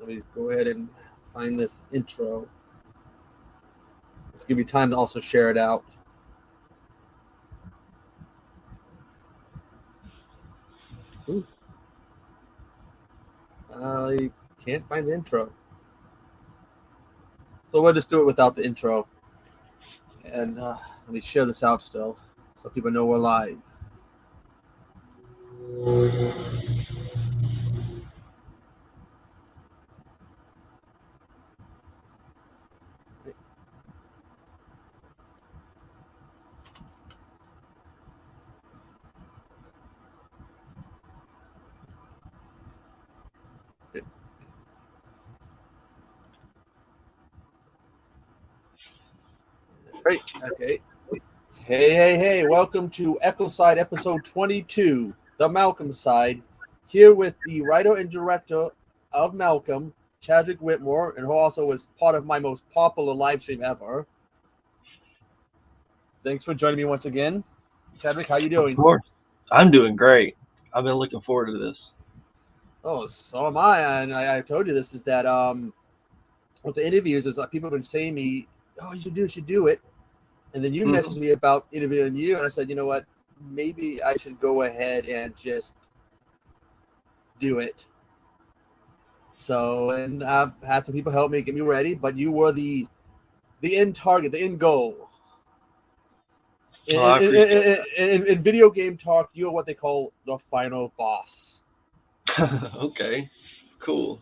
Let me go ahead and find this intro. Let's give you time to also share it out. Ooh. I can't find the intro. So we'll just do it without the intro. And let me share this out still so people know we're live. Great. Okay. Hey. Welcome to Echo Side episode 22, The Malcolm Side. Here with the writer and director of Malcolm, Chadrick Whitmire, and who also is part of my most popular live stream ever. Thanks for joining me once again. Chadwick, how you doing? Of course. I'm doing great. I've been looking forward to this. Oh, so am I. And I told you this is that with the interviews is like people have been saying to me, oh, you should do it. And then you messaged me about interviewing you, and I said, you know what, maybe I should go ahead and just do it. So, and I've had some people help me get me ready, but you were the end target, the end goal. In video game talk, you're what they call the final boss. Okay, cool.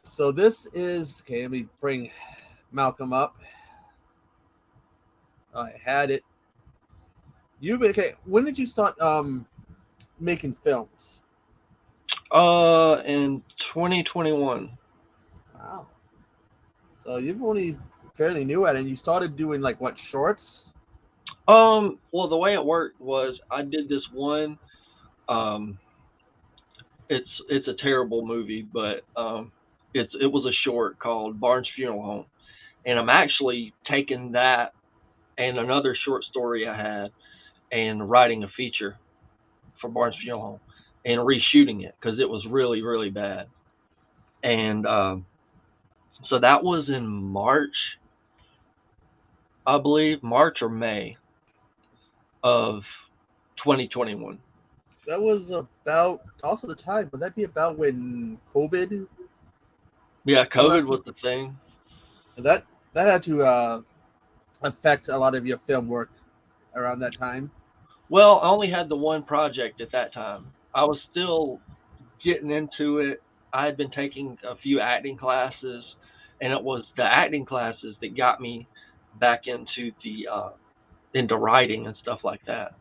So this is, okay, let me bring Malcolm up. I had it. You've been, okay, when did you start making films? In 2021. Wow. So you've only fairly new at it, and you started doing like what, shorts? Well, the way it worked was I did this one. It's a terrible movie, but it was a short called Barnes Funeral Home, and I'm actually taking that and another short story I had and writing a feature for Barnes Funeral Home and reshooting it because it was really, really bad. And so that was in March, I believe, March or May of 2021. That was about also the time. Would that be about when COVID? Yeah, COVID was the thing. That had to affect a lot of your film work around that time. Well, I only had the one project at that time. I was still getting into it. I had been taking a few acting classes, and it was the acting classes that got me back into into writing and stuff like that.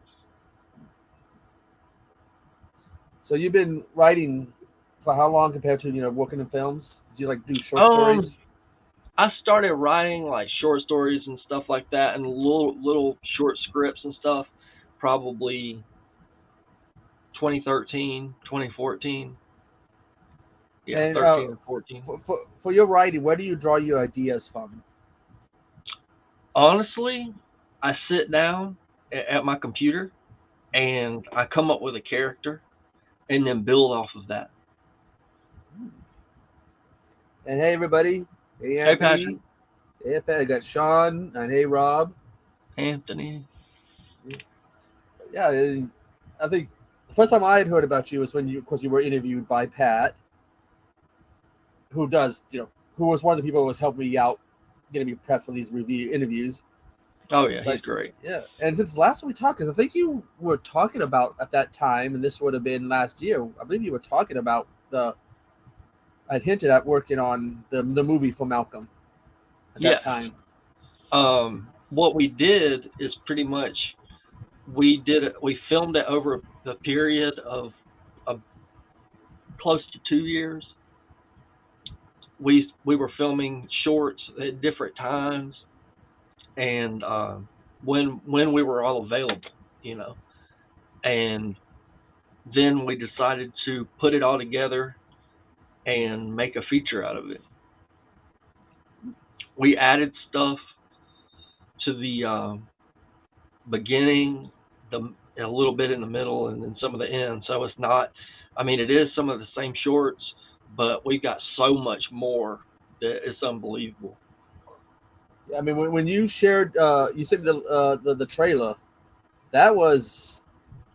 So you've been writing for how long compared to working in films? Did you like do short stories? I started writing like short stories and stuff like that, and little short scripts and stuff, probably 2013, 2014. Yeah, and, 13 and 14. For your writing, where do you draw your ideas from? Honestly, I sit down at my computer and I come up with a character and then build off of that. And hey, everybody. Hey, Anthony. Hey, Pat. I got Sean. And hey, Rob. Anthony. Yeah, I think the first time I had heard about you was when you were interviewed by Pat, who was one of the people who was helping me out, getting me prepped for these interviews. Oh yeah, he's great. Yeah, and since last time we talked, because I think you were talking about at that time, and this would have been last year, I believe you were talking about I'd hinted at working on the movie for Malcolm at that time. What we did is pretty much we filmed it over the period of close to 2 years. We were filming shorts at different times, and when we were all available, and then we decided to put it all together and make a feature out of it. We added stuff to the beginning, a little bit in the middle, and then some of the end. So it's not, it is some of the same shorts, but we've got so much more that it's unbelievable. I mean, when you shared, you sent me the trailer. That was,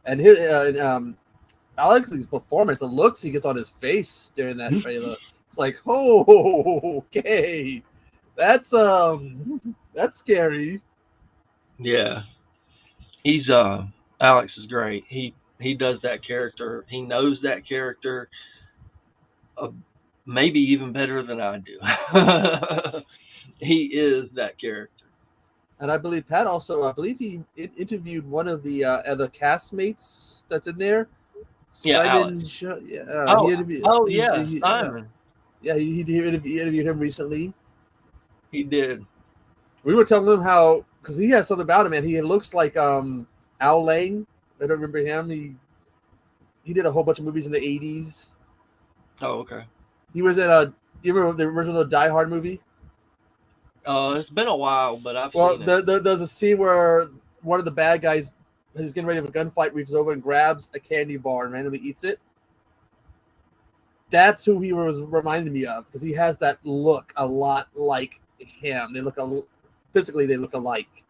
and his Alex's performance, the looks he gets on his face during that trailer. It's like, oh, okay, that's scary. Yeah, he's Alex is great. He does that character. He knows that character, maybe even better than I do. He is that character. And I believe Pat also, I believe he interviewed one of the other castmates that's in there. Yeah, Simon. Simon. Yeah, he interviewed him recently. He did. We were telling him how, because he has something about him, and he looks like Al Lang. I don't remember him. He did a whole bunch of movies in the 80s. Oh, okay. He was in you remember the original Die Hard movie? It's been a while, but I've seen it. There's a scene where one of the bad guys is getting ready for a gunfight, reaches over and grabs a candy bar and randomly eats it. That's who he was reminding me of, because he has that look a lot like him. They look physically they look alike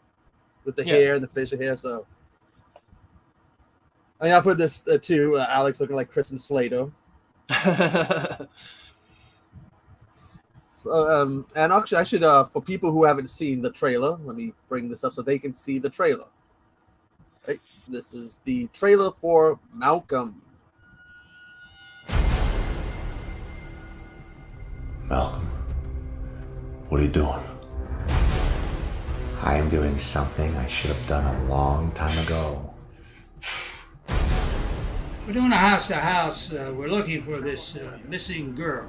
with the hair and the facial hair. So I mean, I've heard this too. Alex looking like Kristen Slater. So, and actually, I should for people who haven't seen the trailer, let me bring this up so they can see the trailer. Right, this is the trailer for Malcolm. Malcolm, what are you doing? I am doing something I should have done a long time ago. We're doing a house-to-house. We're looking for this missing girl.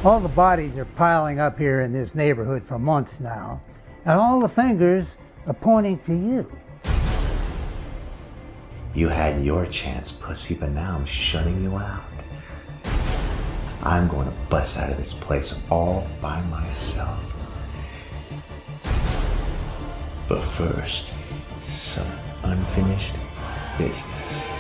All the bodies are piling up here in this neighborhood for months now, and all the fingers are pointing to you. You had your chance, pussy, but now I'm shutting you out. I'm going to bust out of this place all by myself. But first, some unfinished business.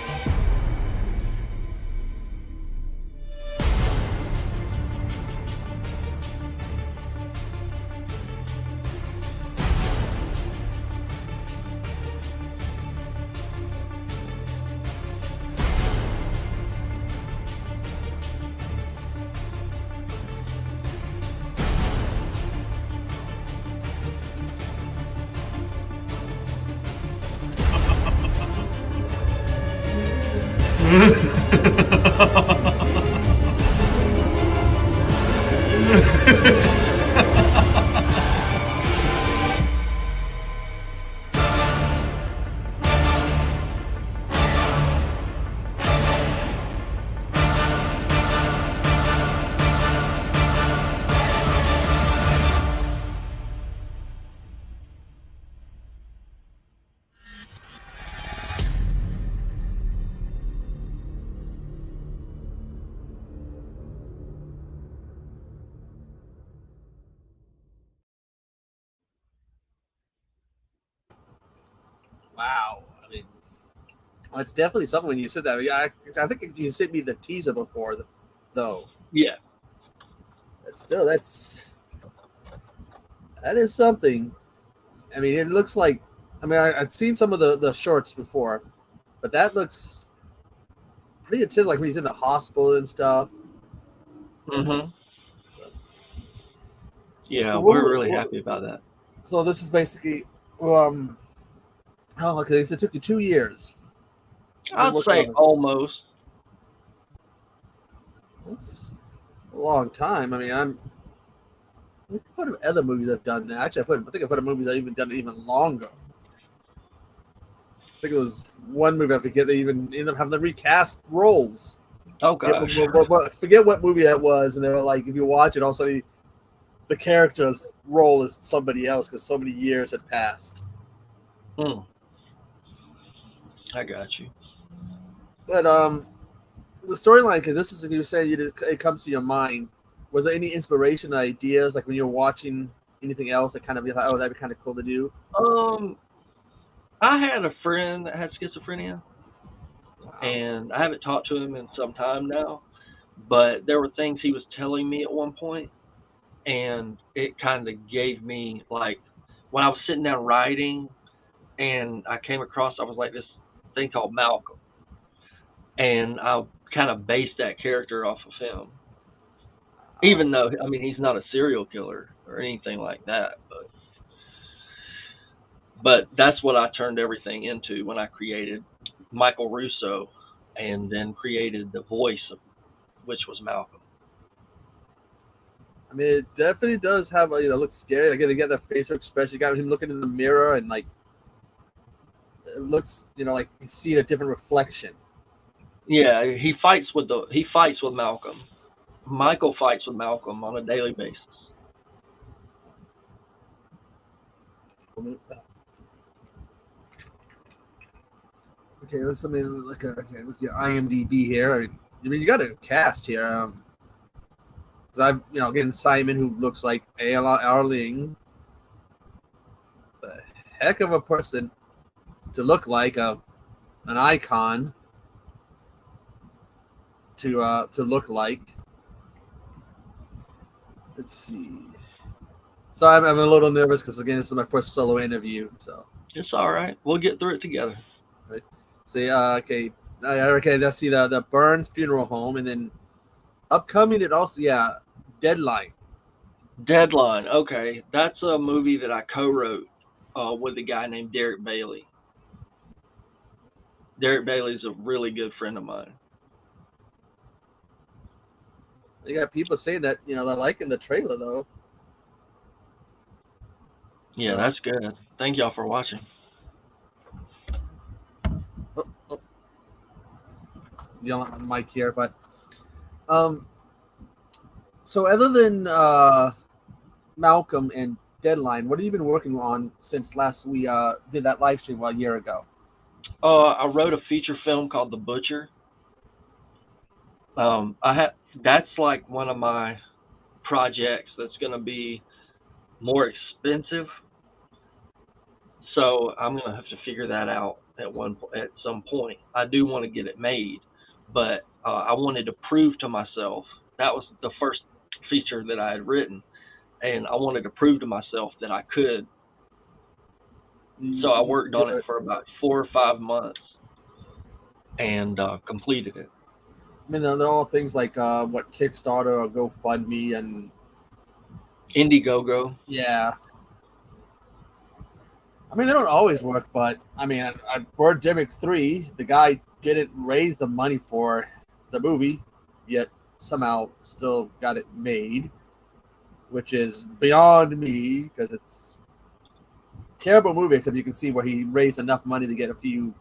Wow. I mean, it's definitely something when you said that. Yeah, I think you sent me the teaser before, though. Yeah. But still, that is something. I mean, it looks like, I mean, I'd seen some of the shorts before, but that looks pretty intense, like when he's in the hospital and stuff. Mm-hmm. Yeah, So we're really happy about that. So this is basically, okay, so it took you 2 years. I'd say almost. That's a long time. I mean, what other movies I've done that? Actually, I think I've put movies I've even done it even longer. I think it was one movie I forget they even ended up having to recast roles. Oh gosh. Forget what movie that was, and they were like, if you watch it, also the character's role is somebody else because so many years had passed. I got you. But the storyline, because this is, if you were saying it comes to your mind, was there any inspiration, ideas, like when you're watching anything else that kind of be like, oh, that'd be kind of cool to do? I had a friend that had schizophrenia, Wow. and I haven't talked to him in some time now, but there were things he was telling me at one point, and it kind of gave me like when I was sitting down writing, and I came across, I was like, this thing called Malcolm, and I kind of based that character off of him. Even though, I mean, he's not a serial killer or anything like that, but that's what I turned everything into when I created Michael Russo, and then created the voice of, which was Malcolm. I mean, it definitely does have a, looks scary. Again, you get the facial expression. You got him looking in the mirror, and like it looks, like you see a different reflection. Yeah, he fights with Malcolm. Michael fights with Malcolm on a daily basis. Okay, let's look at your IMDb here. I mean, you got a cast here. Cause I've, getting Simon, who looks like Arling. The heck of a person to look like an icon to look like. Let's see. So I'm a little nervous because again, this is my first solo interview. So it's all right. We'll get through it together. Right. See, okay. Let's see the Burns Funeral Home, and then upcoming it also, Deadline. Deadline. Okay, that's a movie that I co-wrote with a guy named Derek Bailey. Derek Bailey's a really good friend of mine. You got people saying that they're liking the trailer though. Yeah, so, that's good. Thank y'all for watching. Yelling on the mic here, but so other than Malcolm and Deadline, what have you been working on since last we did that live stream a year ago? I wrote a feature film called The Butcher. That's like one of my projects that's going to be more expensive, so I'm going to have to figure that out at some point. I do want to get it made, but I wanted to prove to myself, that was the first feature that I had written, and I wanted to prove to myself that I could. So I worked on it for about 4 or 5 months and completed it. I mean, they're all things like what, Kickstarter or GoFundMe and Indiegogo. Yeah. I mean, they don't always work, but I mean, Birdemic 3, the guy didn't raise the money for the movie, yet somehow still got it made, which is beyond me because it's a terrible movie, except you can see where he raised enough money to get a few,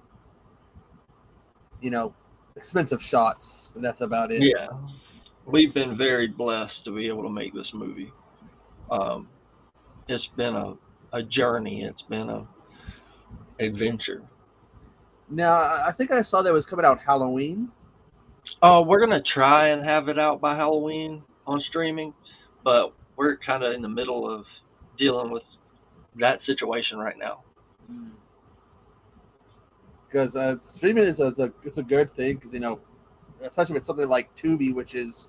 expensive shots, and that's about it. Yeah. We've been very blessed to be able to make this movie. It's been a journey. It's been a adventure. Now, I think I saw that was coming out Halloween. We're going to try and have it out by Halloween on streaming, but we're kind of in the middle of dealing with that situation right now. Because streaming it's a good thing, because especially with something like Tubi, which is,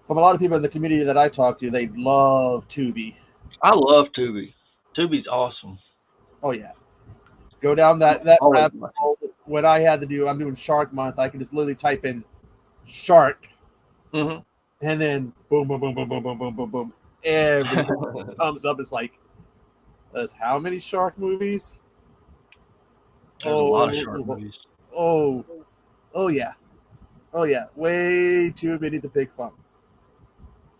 from a lot of people in the community that I talk to, they love Tubi. I love Tubi. Tubi's awesome. Oh yeah, go down that rabbit hole. What I had to do, I'm doing Shark Month. I can just literally type in shark, and then boom, boom, boom, boom, boom, boom, boom, boom, boom. Everything comes up. It's like, there's how many shark movies? There's a lot of shark movies. Oh yeah, way too many to pick from.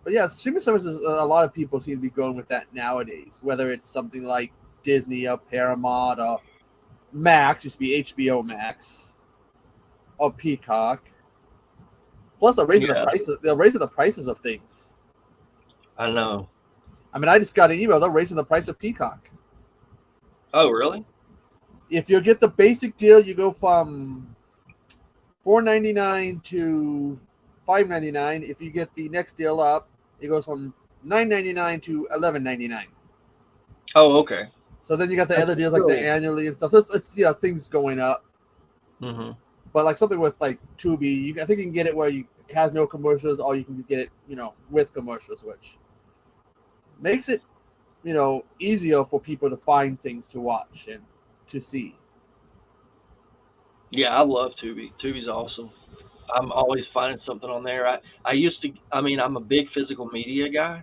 But yeah, streaming services, a lot of people seem to be going with that nowadays, whether it's something like Disney or Paramount or Max, used to be HBO Max, or Peacock. Plus, they're raising the prices of things. I know. I mean, I just got an email. They're raising the price of Peacock. Oh, really? If you get the basic deal, you go from $4.99 to $5.99. If you get the next deal up, it goes from $9.99 to $11.99. Oh, okay. So then you got the other deals like the annually and stuff. So it's things going up. Mm-hmm. But like something with like Tubi, I think you can get it where you has no commercials, or you can get it, with commercials, which makes it, easier for people to find things to watch and to see. Yeah, I love Tubi. Tubi's awesome. I'm always finding something on there. I'm a big physical media guy,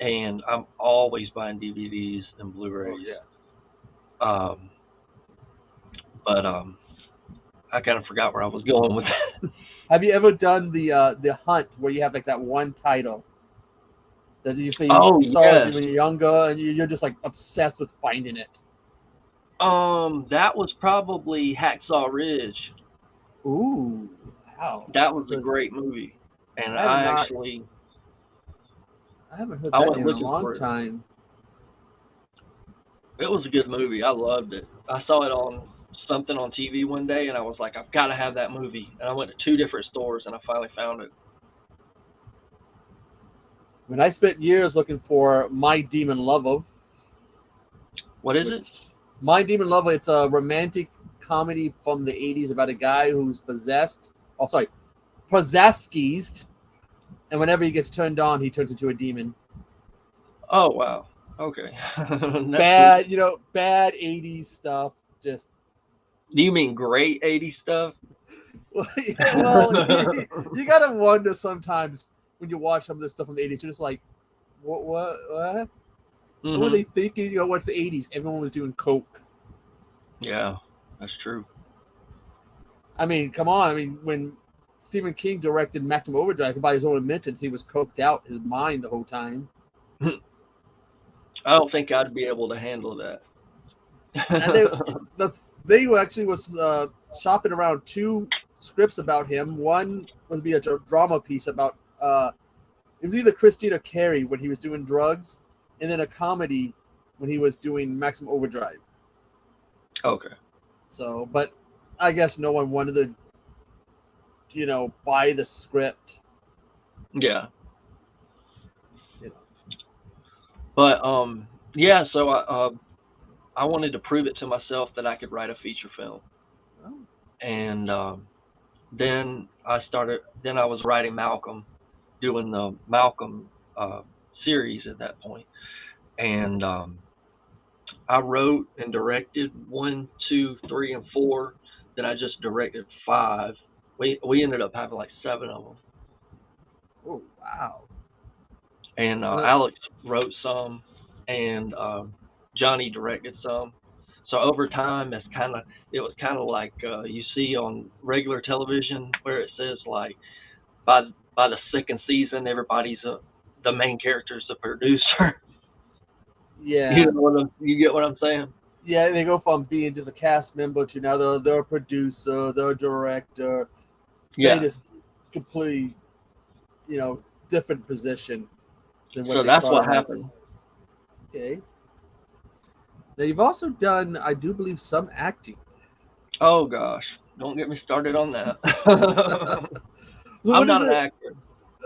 and I'm always buying DVDs and Blu-rays. Oh yeah. But I kind of forgot where I was going with that. Have you ever done the hunt where you have like that one title that you say you saw when you're younger and you're just like obsessed with finding it? That was probably Hacksaw Ridge. Ooh, wow. That was a great movie, and I haven't heard that in a long time. It was a good movie. I loved it. I saw it on something on TV one day, and I was like, I've got to have that movie. And I went to 2 different stores, and I finally found it. When I spent years looking for My Demon Lover. What is it? My Demon Lover. It's a romantic comedy from the 80s about a guy who's possessed, and whenever he gets turned on, he turns into a demon. Oh, wow. Okay. Bad, bad 80s stuff. Just. Do you mean great 80s stuff? Well, you gotta wonder sometimes when you watch some of this stuff from the 80s, you're just like, what? Mm-hmm. What were they thinking? What's the 80s? Everyone was doing coke. Yeah, that's true. I mean, come on. I mean, when Stephen King directed Maximum Overdrive, by his own admittance, he was coked out his mind the whole time. I don't think I'd be able to handle that. And they actually was shopping around 2 scripts about him. One would be a drama piece about it was either Christine or Carrie when he was doing drugs, and then a comedy when he was doing Maximum Overdrive. Okay. So, but I guess no one wanted to, buy the script. Yeah. But yeah. So I wanted to prove it to myself that I could write a feature film. Oh. And then I was writing Malcolm, doing the Malcolm series at that point. And I wrote and directed 1, 2, 3, and 4. Then I just directed 5. We ended up having like 7 of them. Oh, wow. And Alex wrote some, and Johnny directed some. So over time, it was kind of like you see on regular television where it says like by the 2nd season, everybody's the main character's the producer. Yeah. You get what I'm saying? Yeah, they go from being just a cast member to now they're a producer, they're a director. Yeah. They just completely, different position than what So they that's started what as. happened. Okay. Now you've also done, I do believe, some acting. Oh gosh, don't get me started on that. So I'm not an actor.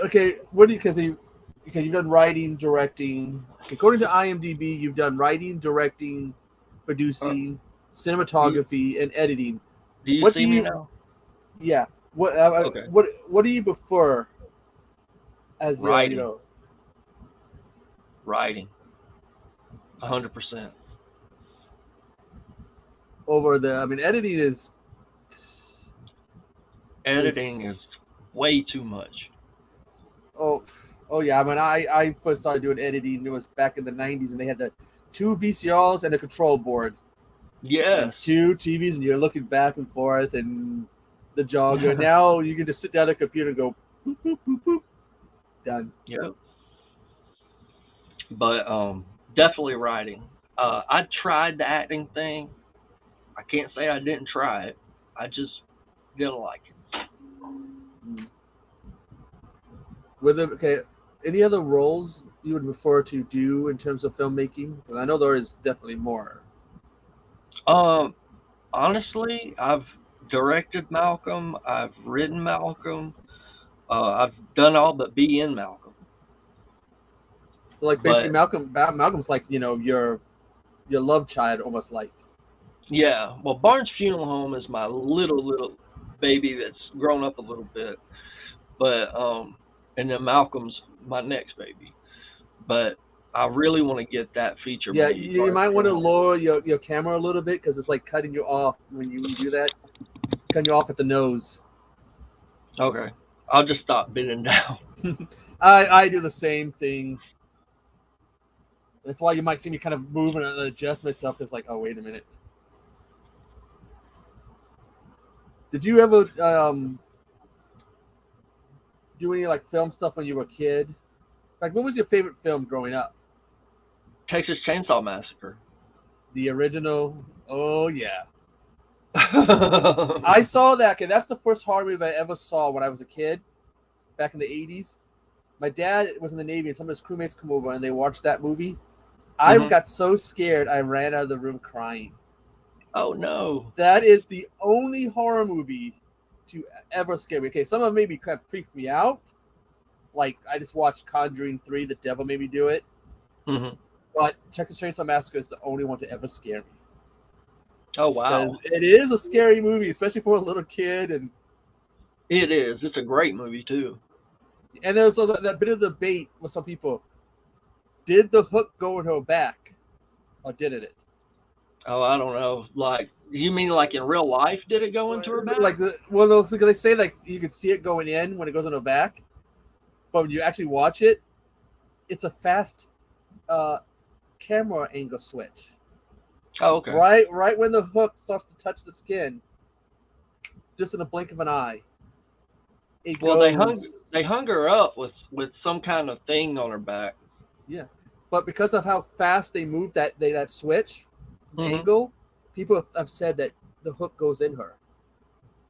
Okay, what do you? Because you've done writing, directing. According to IMDb, you've done writing, directing, producing, cinematography, and editing. Do you see me now? Yeah. What? Okay. What do you prefer? As writing. Writing. 100%. Over editing is. Editing is way too much. Oh yeah. I first started doing editing. It was back in the 90s, and they had the 2 VCRs and a control board. Yeah. And 2 TVs, and you're looking back and forth, and the jogger. Now you can just sit down at a computer and go boop boop boop boop. Done. Yep. But definitely writing. I tried the acting thing. I can't say I didn't try it. I just didn't like it. Any other roles you would prefer to do in terms of filmmaking? Because I know there is definitely more. Honestly, I've directed Malcolm. I've written Malcolm. I've done all but be in Malcolm. So like basically Malcolm's like, your love child, almost like. Yeah. Well, Barnes Funeral Home is my little baby that's grown up a little bit. but and then Malcolm's my next baby. But I really want to get that feature Yeah, movie. you might want to lower your camera a little bit because it's like cutting you off when you do that. Cutting you off at the nose. Okay, I'll just stop bending down. I do the same thing. That's why you might see me kind of move and adjust myself. It's like, oh, wait a minute. Did you ever do any like film stuff when you were a kid? Like, what was your favorite film growing up? Texas Chainsaw Massacre. The original? Oh yeah. I saw that. Okay, that's the first horror movie I ever saw when I was a kid, back in the 80s. My dad was in the Navy, and some of his crewmates come over and they watched that movie. I got so scared I ran out of the room crying. Oh no! That is the only horror movie to ever scare me. Okay, some of them maybe kind of freaked me out. Like I just watched Conjuring 3, The Devil Made Me Do It. But Texas Chainsaw Massacre is the only one to ever scare me. Oh wow! Because it is a scary movie, especially for a little kid, and it is. It's a great movie too. And there was that bit of debate with some people: did the hook go in her back, or didn't it? Oh, I don't know. Like, you mean like in real life? Did it go into her back? Like they say like you can see it going in when it goes in her back, but when you actually watch it, it's a fast camera angle switch. Oh, okay. Right when the hook starts to touch the skin, just in a blink of an eye. They hung her up with some kind of thing on her back. Yeah, but because of how fast they moved that switch angle, people have said that the hook goes in her.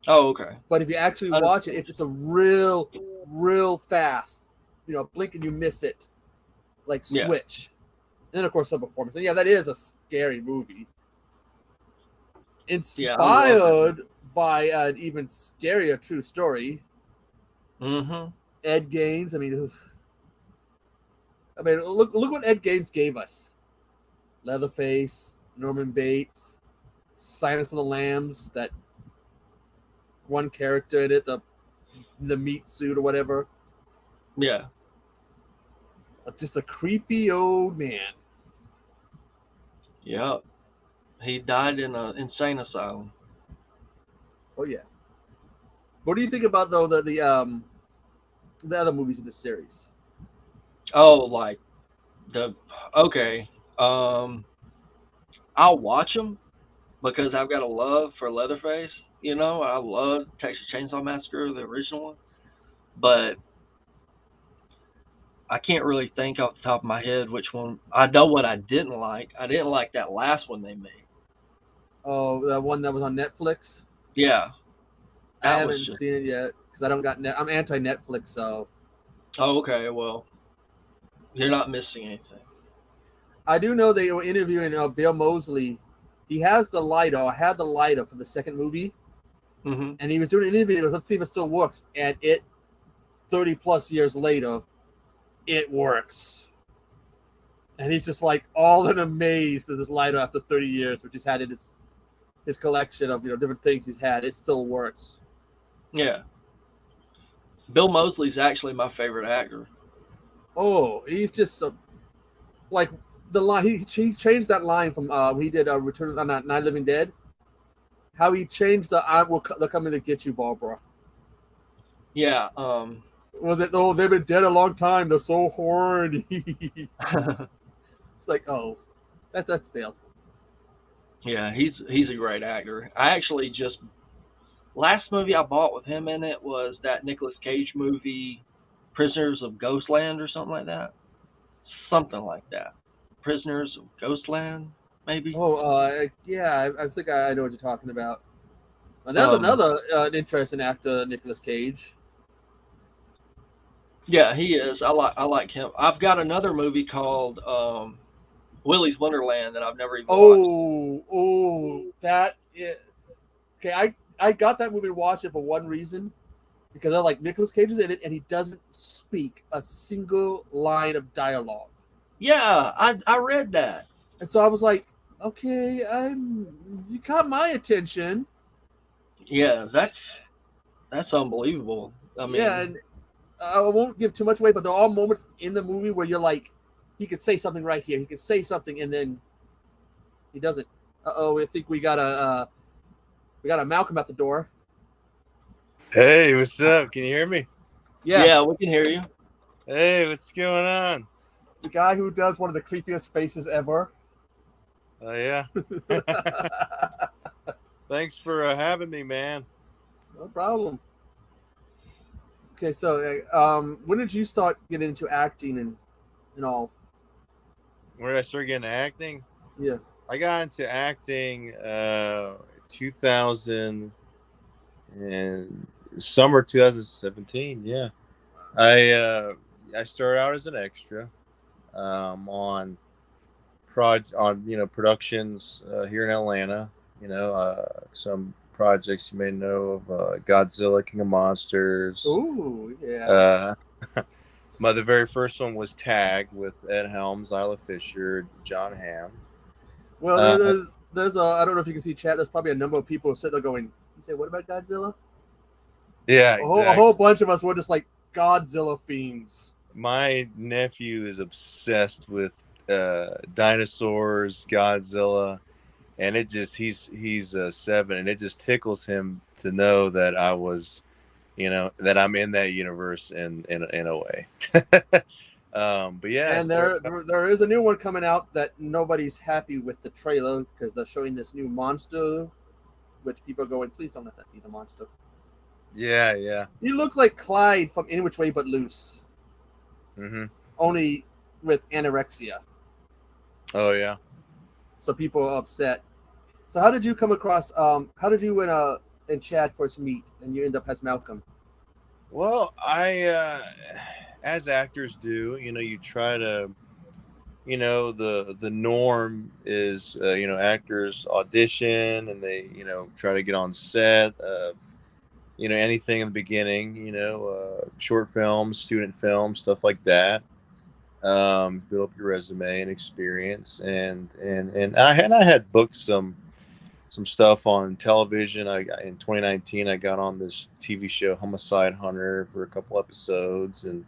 Oh, okay. But if you actually watch it, it's a real fast, blink and you miss it, like switch. And then of course her performance. And yeah, that is a scary movie. Inspired by an even scarier true story. Ed Gaines. I mean, look what Ed Gaines gave us: Leatherface, Norman Bates, Silence of the Lambs. That one character in it, the meat suit or whatever. Yeah. Just a creepy old man. Yep. He died in an insane asylum. Oh yeah. What do you think about though the other movies in the series? Oh, like okay. I'll watch them because I've got a love for Leatherface. I love Texas Chainsaw Massacre, the original one, but I can't really think off the top of my head which one. I know what I didn't like. I didn't like that last one they made. Oh, the one that was on Netflix? Yeah. I haven't seen it yet because I don't got I'm anti-Netflix, so. Oh, okay. Well, you're not missing anything. I do know they were interviewing Bill Moseley. He has the lighter, or had the lighter for the second movie. And he was doing an interview. Let's see if it still works. And 30 plus years later, it works. And he's just like all in amazed at this lighter after 30 years, which he's had in his collection of different things he's had. It still works. Yeah. Bill Moseley's actually my favorite actor. Oh, he's just like the line. He changed that line from when he did Return of the Night Living Dead. How he changed they're coming to get you, Barbara. Yeah. Was it? Oh, they've been dead a long time. They're so horny. It's like, oh, that's Bill. Yeah, he's a great actor. I actually last movie I bought with him in it was that Nicolas Cage movie, Prisoners of Ghostland or something like that. Something like that. Prisoners of Ghostland, maybe. Oh, yeah. I think I know what you're talking about. And there's another interesting actor, Nicolas Cage. Yeah, he is. I like him. I've got another movie called Willy's Wonderland that I've never even watched. Oh, that is... Okay, I got that movie and watched it for one reason. Because I like Nicolas Cage is in it and he doesn't speak a single line of dialogue. Yeah, I read that. And so I was like, okay, you caught my attention. Yeah, that's unbelievable. I mean, yeah, I won't give too much away, but there are all moments in the movie where you're like, he could say something right here. He could say something, and then he doesn't. I think we got a Malcolm at the door. Hey, what's up? Can you hear me? Yeah, we can hear you. Hey, what's going on? The guy who does one of the creepiest faces ever. Oh, yeah. Thanks for having me, man. No problem. Okay, so when did you start getting into acting and all? Where did I start getting acting? Yeah. I got into acting 2000 and summer 2017. Yeah. I started out as an extra on productions here in Atlanta. Some projects you may know of, Godzilla, King of Monsters. Ooh, yeah. The very first one was Tag with Ed Helms, Isla Fisher, John Hamm. Well, there's I don't know if you can see chat. There's probably a number of people sitting there going, "You say what about Godzilla?" Yeah, exactly. A whole bunch of us were just like Godzilla fiends. My nephew is obsessed with dinosaurs, Godzilla, and he's 7, and it just tickles him to know that I was, that I'm in that universe in a way. But yeah, and there is a new one coming out that nobody's happy with the trailer because they're showing this new monster, which people are going, please don't let that be the monster. Yeah. He looks like Clyde from In Which Way But Loose. Mm-hmm. Only with anorexia. Oh yeah. So people are upset. So how did you come across? How did you and Chad first meet, and you end up as Malcolm? Well, I as actors do, you try to, the norm is, actors audition and they, try to get on set. Anything in the beginning, short films, student films, stuff like that. Build up your resume and experience, and I had booked some stuff on television. In 2019 I got on this TV show Homicide Hunter for a couple episodes, and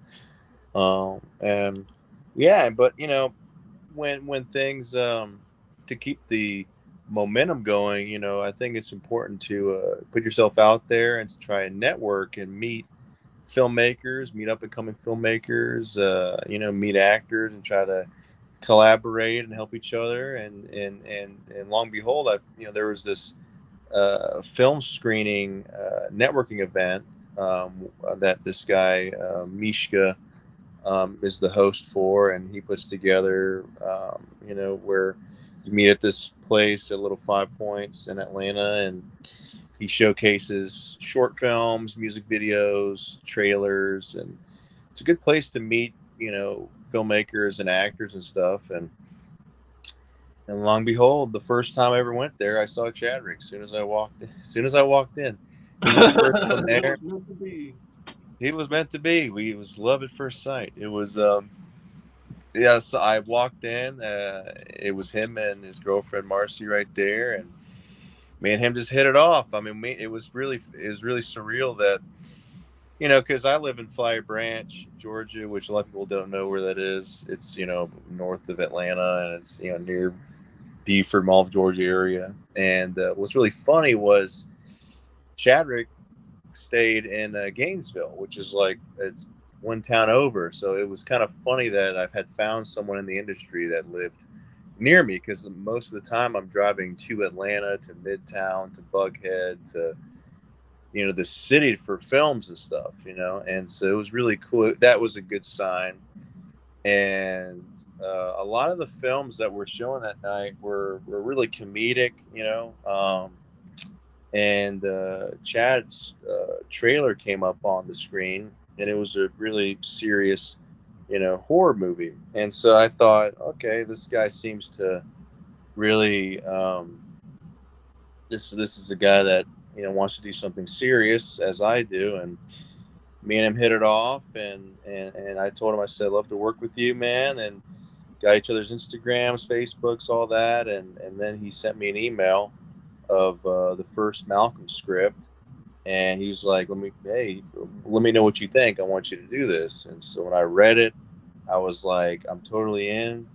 yeah, but when things to keep the momentum going, I think it's important to put yourself out there and to try and network and meet filmmakers, meet up and coming filmmakers, meet actors and try to collaborate and help each other. And long and behold, there was this film screening networking event that this guy Mishka is the host for, and he puts together, where you meet at this place at Little 5 Points in Atlanta, and he showcases short films, music videos, trailers, and it's a good place to meet, filmmakers and actors and stuff. And long and behold, the first time I ever went there, I saw Chadrick. As soon as I walked in, he was the first one there. He was meant to be. It was love at first sight. It was, so I walked in. It was him and his girlfriend Marcy right there, and me and him just hit it off. I mean, it was really surreal that, because I live in Flowery Branch, Georgia, which a lot of people don't know where that is. It's north of Atlanta, and it's near Beaufort, Mall, Georgia area. And what's really funny was Chadrick stayed in Gainesville, which is it's one town over. So it was kind of funny that I've had found someone in the industry that lived near me, because most of the time I'm driving to Atlanta, to Midtown, to Buckhead, to the city for films and stuff, and so it was really cool. That was a good sign. And a lot of the films that were showing that night were really comedic, and Chad's trailer came up on the screen, and it was a really serious, horror movie. And so I thought, okay, this guy seems to really, this is a guy that, wants to do something serious, as I do. And me and him hit it off, and I told him, I said, I'd love to work with you, man. And got each other's Instagrams, Facebooks, all that. And then he sent me an email of the first Malcolm script. And he was like, let me know what you think. I want you to do this. And so when I read it, I was like, I'm totally in,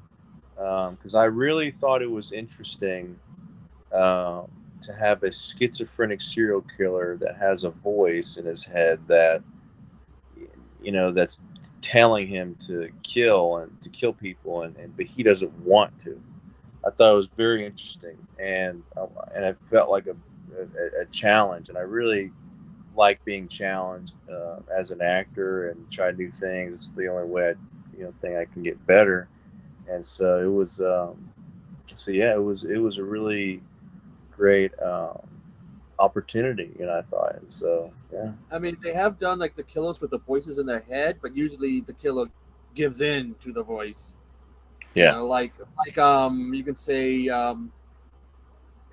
because I really thought it was interesting to have a schizophrenic serial killer that has a voice in his head that, that's telling him to kill people, but he doesn't want to. I thought it was very interesting, and I felt like a challenge, and I really like being challenged as an actor and try new things. It's the only way I can get better. And so it was it was a really great opportunity, I thought. And so yeah. I mean, they have done like the killers with the voices in their head, but usually the killer gives in to the voice. Yeah. Like you can say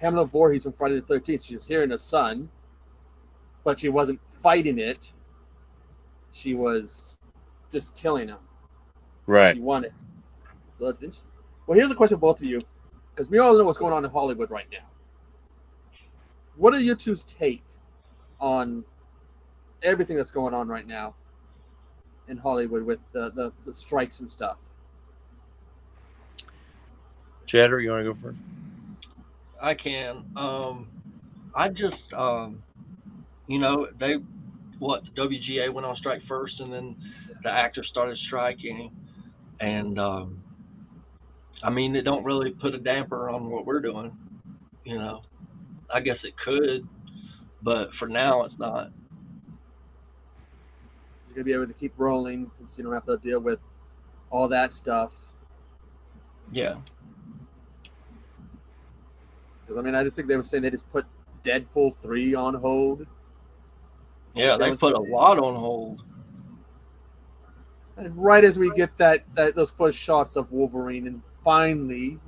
Pamela Voorhees from Friday the 13th. She was hearing her son, but she wasn't fighting it. She was just killing him. Right. She wanted. So that's interesting. Well, here's a question for both of you, because we all know what's going on in Hollywood right now. What are your two's take on everything that's going on right now in Hollywood with the strikes and stuff? Chadrick, you want to go first? I can. I just, the WGA went on strike first, and then the actors started striking, and it don't really put a damper on what we're doing. I guess it could, but for now, it's not. You're gonna be able to keep rolling since you don't have to deal with all that stuff. Yeah. Because I just think they were saying they just put Deadpool 3 on hold. Yeah, they put a lot on hold. And right as we get those first shots of Wolverine, and finally,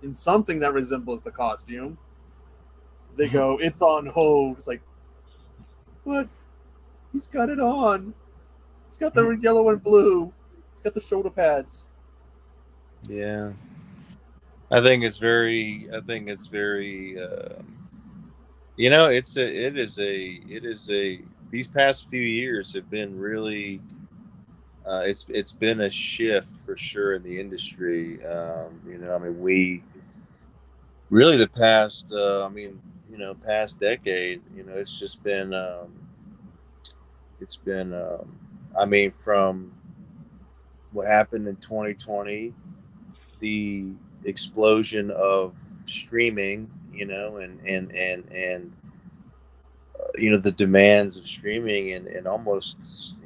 in something that resembles the costume, they go, "It's on hold." It's like, what? He's got it on. He's got the yellow and blue. He's got the shoulder pads. Yeah. I think it's very these past few years have been really it's been a shift for sure in the industry. We really the past past decade, it's just been from what happened in 2020, the explosion of streaming, and the demands of streaming, and almost,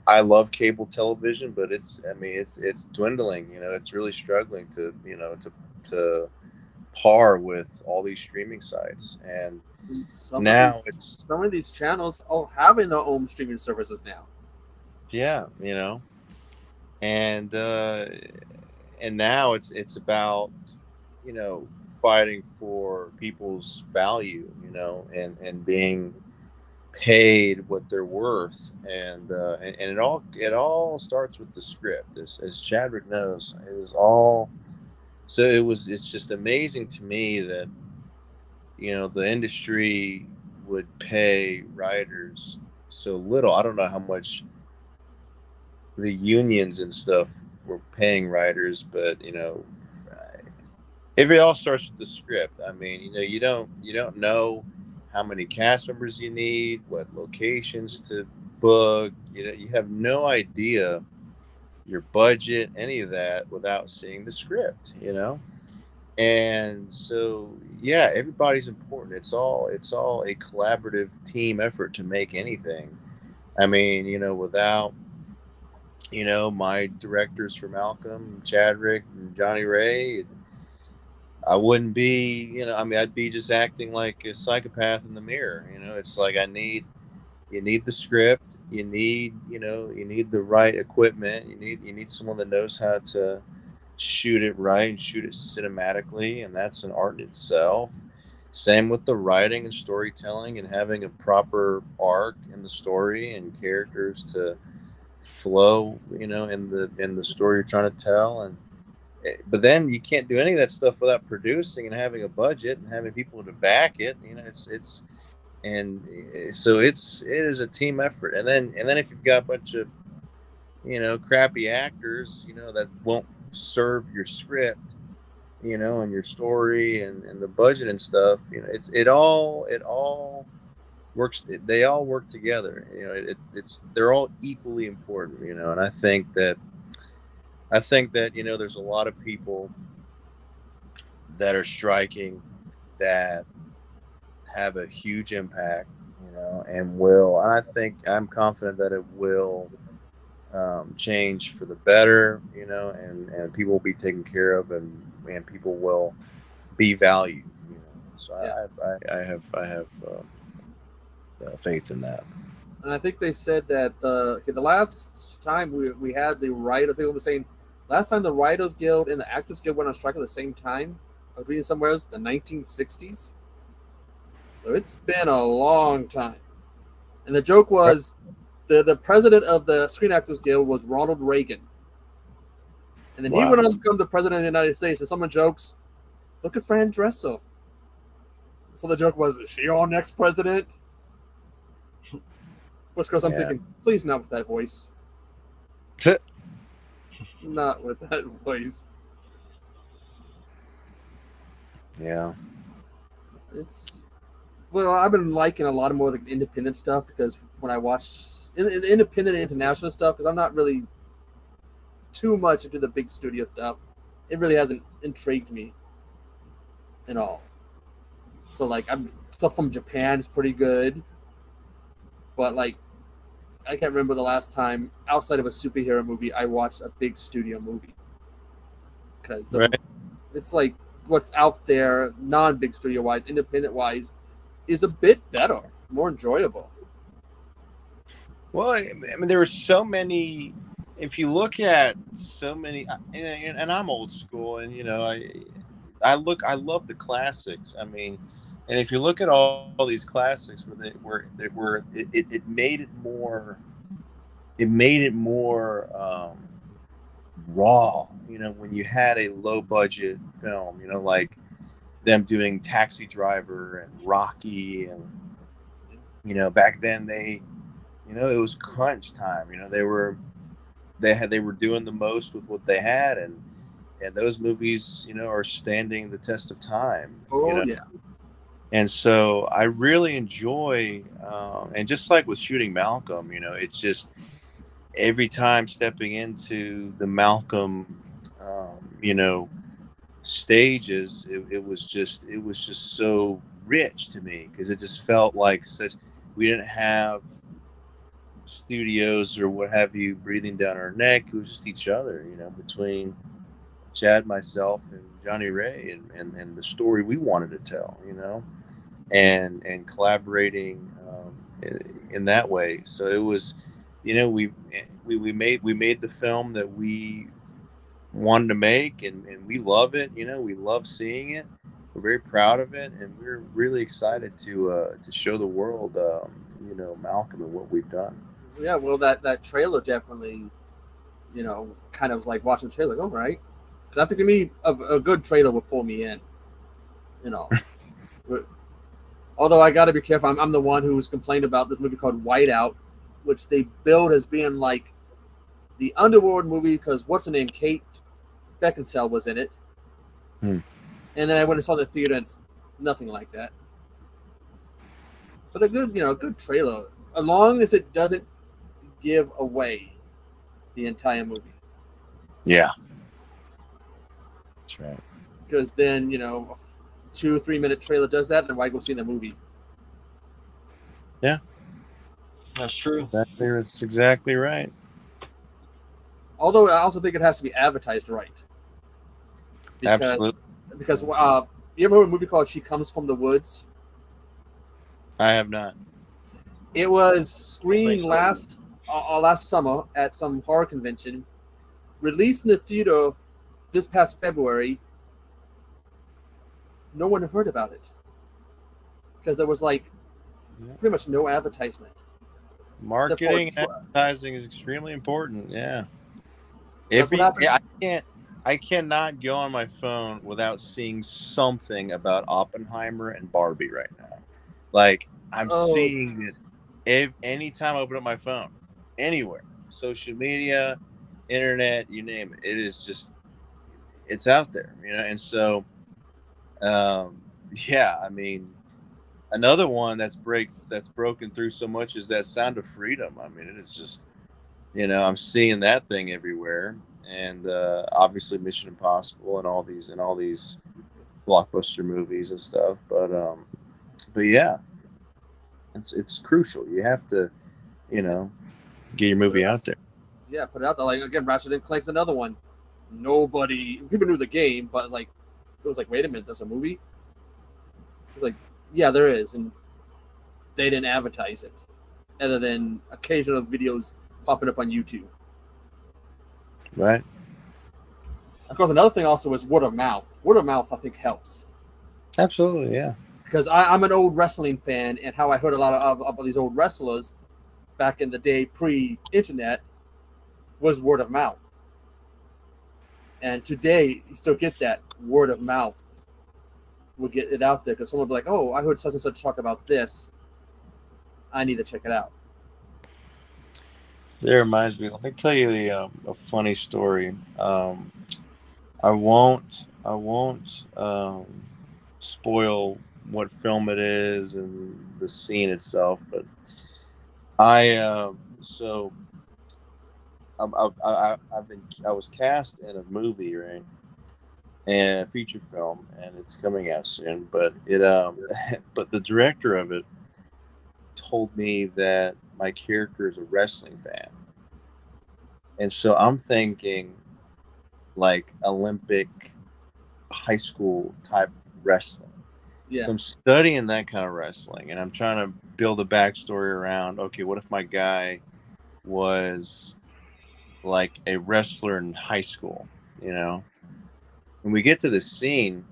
I love cable television, but it's dwindling. It's really struggling to par with all these streaming sites. And some of these channels all having their own streaming services now. Yeah, and now it's about fighting for people's value, and being paid what they're worth, and it all starts with the script, as Chadwick knows. It is all. So it's just amazing to me that the industry would pay writers so little. I don't know how much the unions and stuff were paying writers, but it all starts with the script. You don't know how many cast members you need, what locations to book. You have no idea your budget, any of that, without seeing the script. And so everybody's important. It's all a collaborative team effort to make anything. Without my directors for Malcolm, Chadrick, and Johnny Ray, I wouldn't be, I'd be just acting like a psychopath in the mirror. It's like you need the script, you need the right equipment, you need someone that knows how to shoot it right and shoot it cinematically, and that's an art in itself. Same with the writing and storytelling, and having a proper arc in the story and characters to flow, in the story you're trying to tell. But then you can't do any of that stuff without producing and having a budget and having people to back it. and so it is a team effort. And then if you've got a bunch of crappy actors, that won't serve your script, and your story and the budget and stuff, it all works. They all work together. They're all equally important. And I think that there's a lot of people that are striking that have a huge impact, and I'm confident that it will change for the better, and people will be taken care of, and people will be valued, So I have faith in that. And I think they said that the last time we had the writers, I think I was saying last time the Writers Guild and the Actors Guild went on strike at the same time. I was reading somewhere else, the 1960s. So it's been a long time. And the joke was the president of the Screen Actors Guild was Ronald Reagan. And then he went on to become the president of the United States. And someone jokes, look at Fran Drescher. So the joke was, is she our next president? Which goes, I'm thinking, please not with that voice. Not with that voice. Yeah. I've been liking a lot more of the independent stuff, because when I watch the independent and international stuff, because I'm not really too much into the big studio stuff, it really hasn't intrigued me at all. So stuff from Japan is pretty good, but I can't remember the last time outside of a superhero movie I watched a big studio movie, because it's what's out there non-big studio wise, independent wise, is a bit better, more enjoyable. Well, I mean, there were so many. If you look at so many, and I'm old school, and I love the classics. I mean, and if you look at all these classics, it made it more raw. When you had a low budget film, like them doing Taxi Driver and Rocky, and back then it was crunch time. They were doing the most with what they had, and those movies are standing the test of time. Yeah. And so I really enjoy, and just like with Shooting Malcolm, it's just every time stepping into the Malcolm, stages, it was just so rich to me, because it just felt like we didn't have studios or what have you breathing down our neck. It was just each other, between Chad, myself, and Johnny Ray, and the story we wanted to tell, and collaborating in that way. So it was, we made the film that we wanted to make, and we love it. We love seeing it. We're very proud of it, and we're really excited to show the world, Malcolm and what we've done. Yeah, well, that trailer definitely, kind of was like watching the trailer. All right, because I think to me, a good trailer would pull me in. Although I got to be careful. I'm the one who's complained about this movie called Whiteout, which they billed as being like the underworld movie, because what's her name, Kate Beckinsale, was in it. And then I went and saw the theater, and it's nothing like that. But a good trailer, as long as it doesn't give away the entire movie. Yeah, that's right. Because then, a 2 or 3 minute trailer does that, then why go see the movie? Yeah, that's true. That's exactly right. Although I also think it has to be advertised right. Absolutely. Because you ever heard of a movie called She Comes from the Woods? I have not. It was screened last summer at some horror convention, released in the theater this past February. No one heard about it because there was pretty much no advertisement. Marketing and advertising is extremely important. Yeah. I cannot go on my phone without seeing something about Oppenheimer and Barbie right now. I'm Oh. seeing it anytime I open up my phone, anywhere, social media, internet, you name it. It is just, it's out there, And so, yeah, I mean, another one that's broken through so much is that Sound of Freedom. I mean, it is just, I'm seeing that thing everywhere, and obviously Mission Impossible and all these blockbuster movies and stuff. But yeah, it's crucial. You have to, get your movie out there. Yeah, put it out there. Like again, Ratchet and Clank's another one. People knew the game, but like it was like, wait a minute, there's a movie. It's like, yeah, there is, and they didn't advertise it, other than occasional videos popping up on YouTube. Right. Of course, another thing also is word of mouth. Word of mouth, I think, helps. Absolutely, yeah. Because I'm an old wrestling fan, and how I heard a lot of these old wrestlers back in the day, pre-internet, was word of mouth. And today, you still get that word of mouth. We'll get it out there because someone will be like, "Oh, I heard such and such talk about this. I need to check it out." That reminds me. Let me tell you a funny story. I won't spoil what film it is and the scene itself, but I was cast in a movie, right, and a feature film, and it's coming out soon. But but the director of it told me that my character is a wrestling fan, and so I'm thinking like Olympic, high school type wrestling. Yeah. So I'm studying that kind of wrestling, and I'm trying to build a backstory around, okay, what if my guy was like a wrestler in high school, And we get to this scene,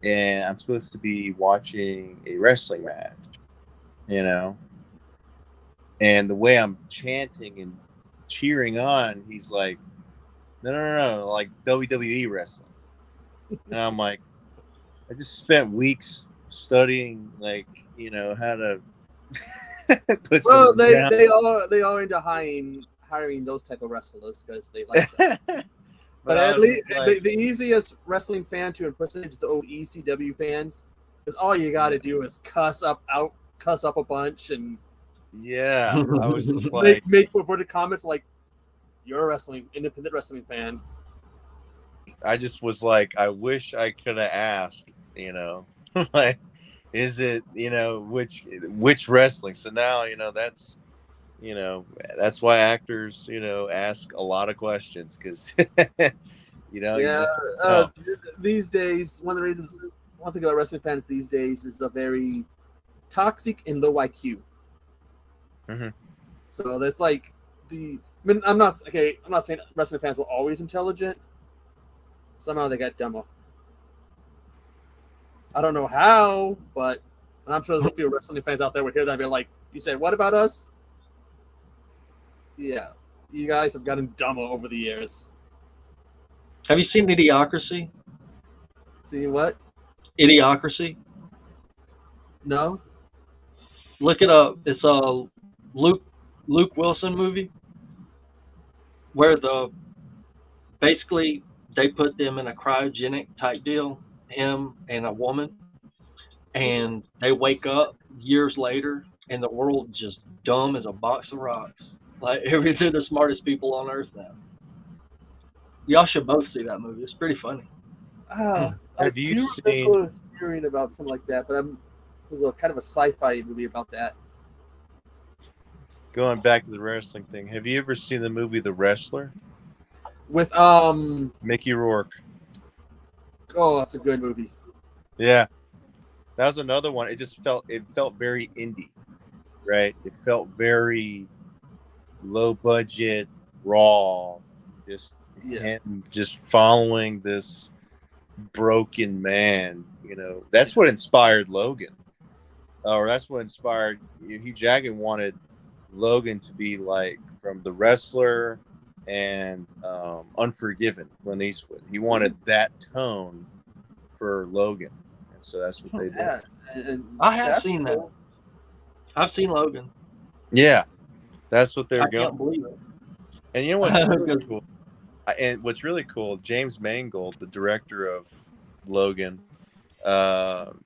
and I'm supposed to be watching a wrestling match, And the way I'm chanting and cheering on, he's like, no, like WWE wrestling. And I'm like, I just spent weeks studying, like, how to put Well, some down. they are into hiring those type of wrestlers because they like that. But I at was least just like, the easiest wrestling fan to impersonate is the old ECW fans, because all you got to do is cuss up a bunch and yeah, I was just like, make perverted comments like, "You're a independent wrestling fan." I just was like, I wish I could have asked, like, is it, which wrestling? So now, that's why actors, ask a lot of questions, because, you just don't know. These days, one thing about wrestling fans these days is the very toxic and low IQ. Mm-hmm. So that's like I'm not saying wrestling fans were always intelligent. Somehow they got dumber. I don't know how, but I'm sure there's a few wrestling fans out there would hear that and be like, "You said what about us?" Yeah, you guys have gotten dumber over the years. Have you seen Idiocracy? See what? Idiocracy? No. Look it up. It's a Luke Wilson movie where basically they put them in a cryogenic type deal, him and a woman, and they wake up years later and the world's just dumb as a box of rocks. Like, they're the smartest people on earth now. Y'all should both see that movie. It's pretty funny. Have you remember hearing about something like that, but it was a kind of a sci-fi movie about that. Going back to the wrestling thing, have you ever seen the movie The Wrestler? With Mickey Rourke. Oh, that's a good movie. Yeah. That was another one. It felt very indie, right? It felt very low budget, raw, him just following this broken man, That's what inspired Logan. Or that's what inspired Hugh Jackman wanted Logan to be like from The Wrestler and Unforgiven, Clint Eastwood. He wanted that tone for Logan, and so that's what they did. I have seen that. I've seen Logan. Yeah, that's what they're I going. can't believe it. And you know what's really cool? And what's really cool, James Mangold, the director of Logan,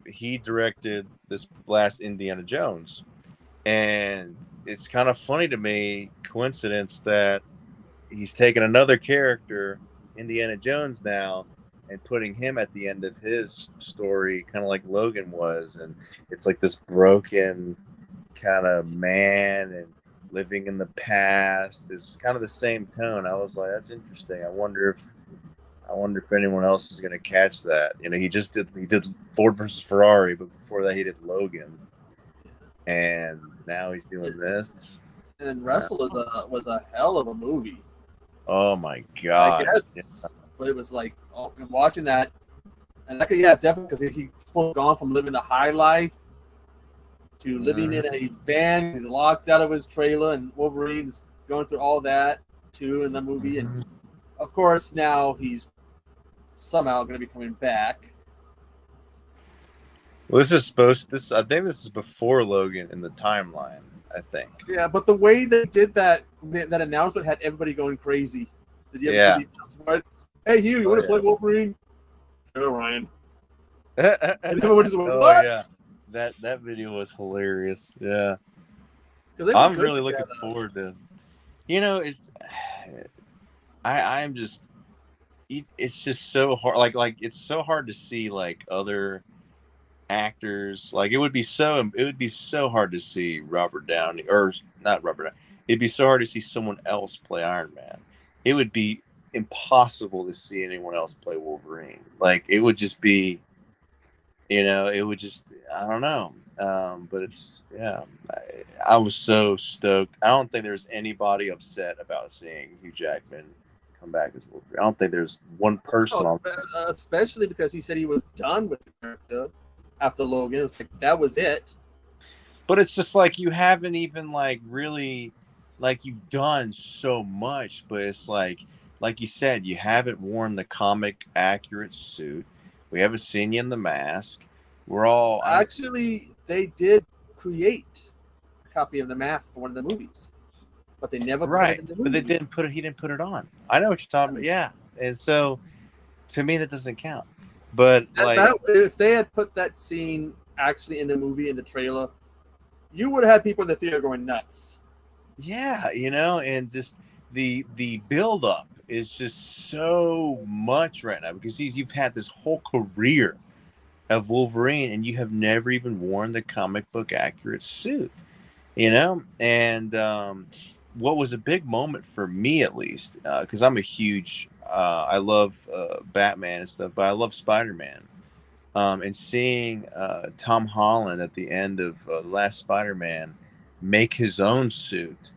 he directed this last Indiana Jones. And it's kind of funny to me, coincidence, that he's taken another character, Indiana Jones now, and putting him at the end of his story, kind of like Logan was. And it's like this broken kind of man and living in the past. It's kind of the same tone. I was like, that's interesting. I wonder if anyone else is going to catch that. You know, he did Ford versus Ferrari, but before that he did Logan, and now he's doing this. And Wrestle was a hell of a movie. Oh my god! I guess, but it was like watching that, and I could definitely, because he's gone from living the high life to living in a van. He's locked out of his trailer, and Wolverine's going through all that too in the movie. And of course, now he's somehow going to be coming back. Well, I think this is before Logan in the timeline. I think. Yeah, but the way they did that announcement had everybody going crazy. Did you ever see the announcement? Hey, Hugh, you want to play Wolverine? Sure, Ryan. And everyone just went, what? Yeah. That video was hilarious. Yeah. I'm really looking forward to. You know, I'm just. It's just so hard. Like it's so hard to see like other actors. Like it would be so hard to see Robert Downey, or not Robert Downey. It'd be so hard to see someone else play Iron Man. It would be impossible to see anyone else play Wolverine. Like it would just be, I don't know. But it's, I was so stoked. I don't think there's anybody upset about seeing Hugh Jackman come back as Wolverine. I don't think there's one person especially because he said he was done with the character after Logan. It's like that was it. But it's just like you haven't even like really, like you've done so much, but it's like you said, you haven't worn the comic accurate suit. We haven't seen you in the mask. We're all they did create a copy of the mask for one of the movies, but they never put it in the movie. But he didn't put it on. I know what you're talking about. Yeah, and so to me that doesn't count. But if they had put that scene actually in the movie, in the trailer, you would have had people in the theater going nuts. Yeah, and just the build up is just so much right now because you've had this whole career of Wolverine and you have never even worn the comic book accurate suit, and what was a big moment for me, at least, because I'm a huge I love Batman and stuff, but I love Spider-Man, and seeing Tom Holland at the end of the last Spider-Man make his own suit,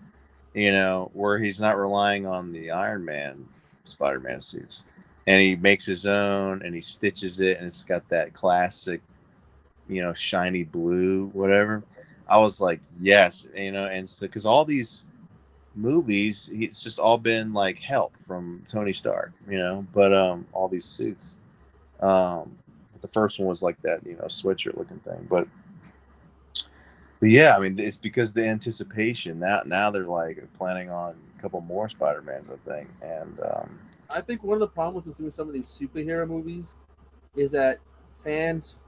where he's not relying on the Iron Man Spider-Man suits, and he makes his own and he stitches it and it's got that classic, shiny blue, whatever. I was like, yes, and so because all these movies, it's just all been like help from Tony Stark, but all these suits, but the first one was like that, sweatshirt looking thing, but yeah, I mean, it's because the anticipation now they're like planning on a couple more Spider-Mans, I think. And I think one of the problems with doing some of these superhero movies is that fans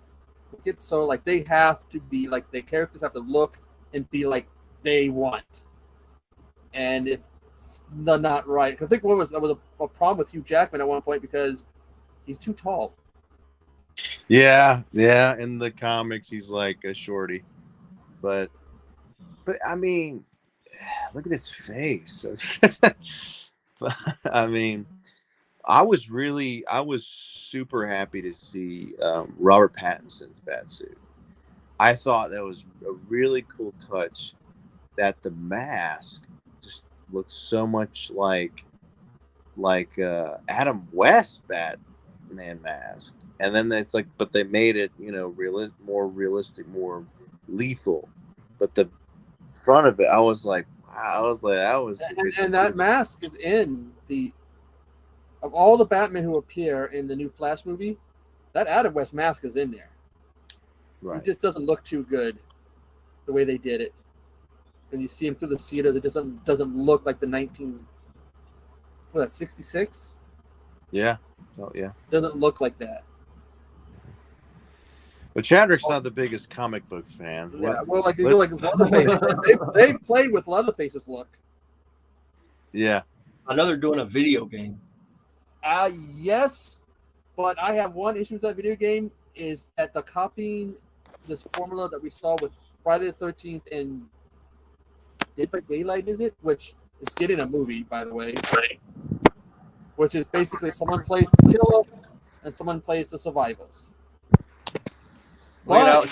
get so like they have to be like the characters have to look and be like they want. And if it's not right, I think that was a problem with Hugh Jackman at one point because he's too tall. Yeah. In the comics, he's like a shorty, but I mean, look at his face. But, I mean, I was super happy to see Robert Pattinson's Batsuit. I thought that was a really cool touch. That the mask just looks so much like Adam West Batman mask, and then it's like, but they made it more realistic, more lethal. But the front of it, I was like, that was. And that mask is in of all the Batman who appear in the new Flash movie, that Adam West mask is in there. Right. It just doesn't look too good. the way they did it. And you see him through the cedars, it doesn't look like the 66? Yeah. Oh yeah. Doesn't look like that. But Chadrick's not the biggest comic book fan. Yeah, well, like you go like Leatherface. they played with Leatherface's look. Yeah. I know they're doing a video game. Yes, but I have one issue with that video game is that the copying this formula that we saw with Friday the 13th and Dead by Daylight, is it? Which is getting a movie, by the way. Which is basically someone plays the killer and someone plays the survivors. But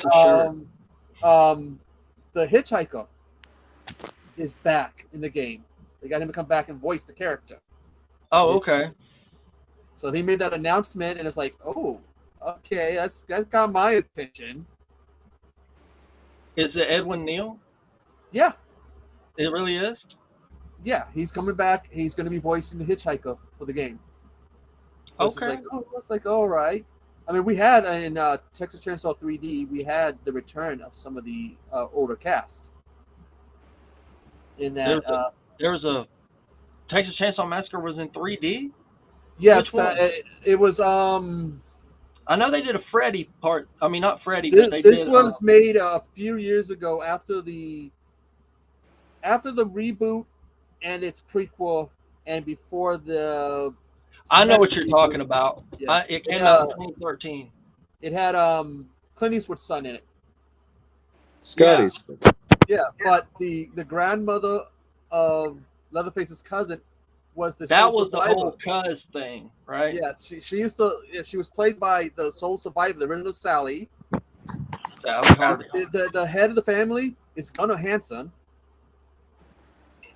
the hitchhiker is back in the game. They got him to come back and voice the character. Oh, okay. So he made that announcement, and it's like, oh, okay, that's got my attention. Is it Edwin Neal? Yeah. It really is? Yeah, he's coming back. He's going to be voicing the hitchhiker for the game. Okay. It's like, all right. I mean, we had in Texas Chainsaw 3D, we had the return of some of the older cast. In that, there was a Texas Chainsaw Massacre was in 3D. Yeah, it was. I know they did a Freddy part. I mean, not Freddy. This was made a few years ago after the reboot and its prequel, and before the. I know what you're talking about. Yeah. It came out in 2013. It had Clint Eastwood's son in it. Scotty. Yeah, but the grandmother of Leatherface's cousin was the that sole was survivor. The whole cuz thing, right? Yeah, she was played by the sole survivor, the original Sally. The head of the family is Gunnar Hansen.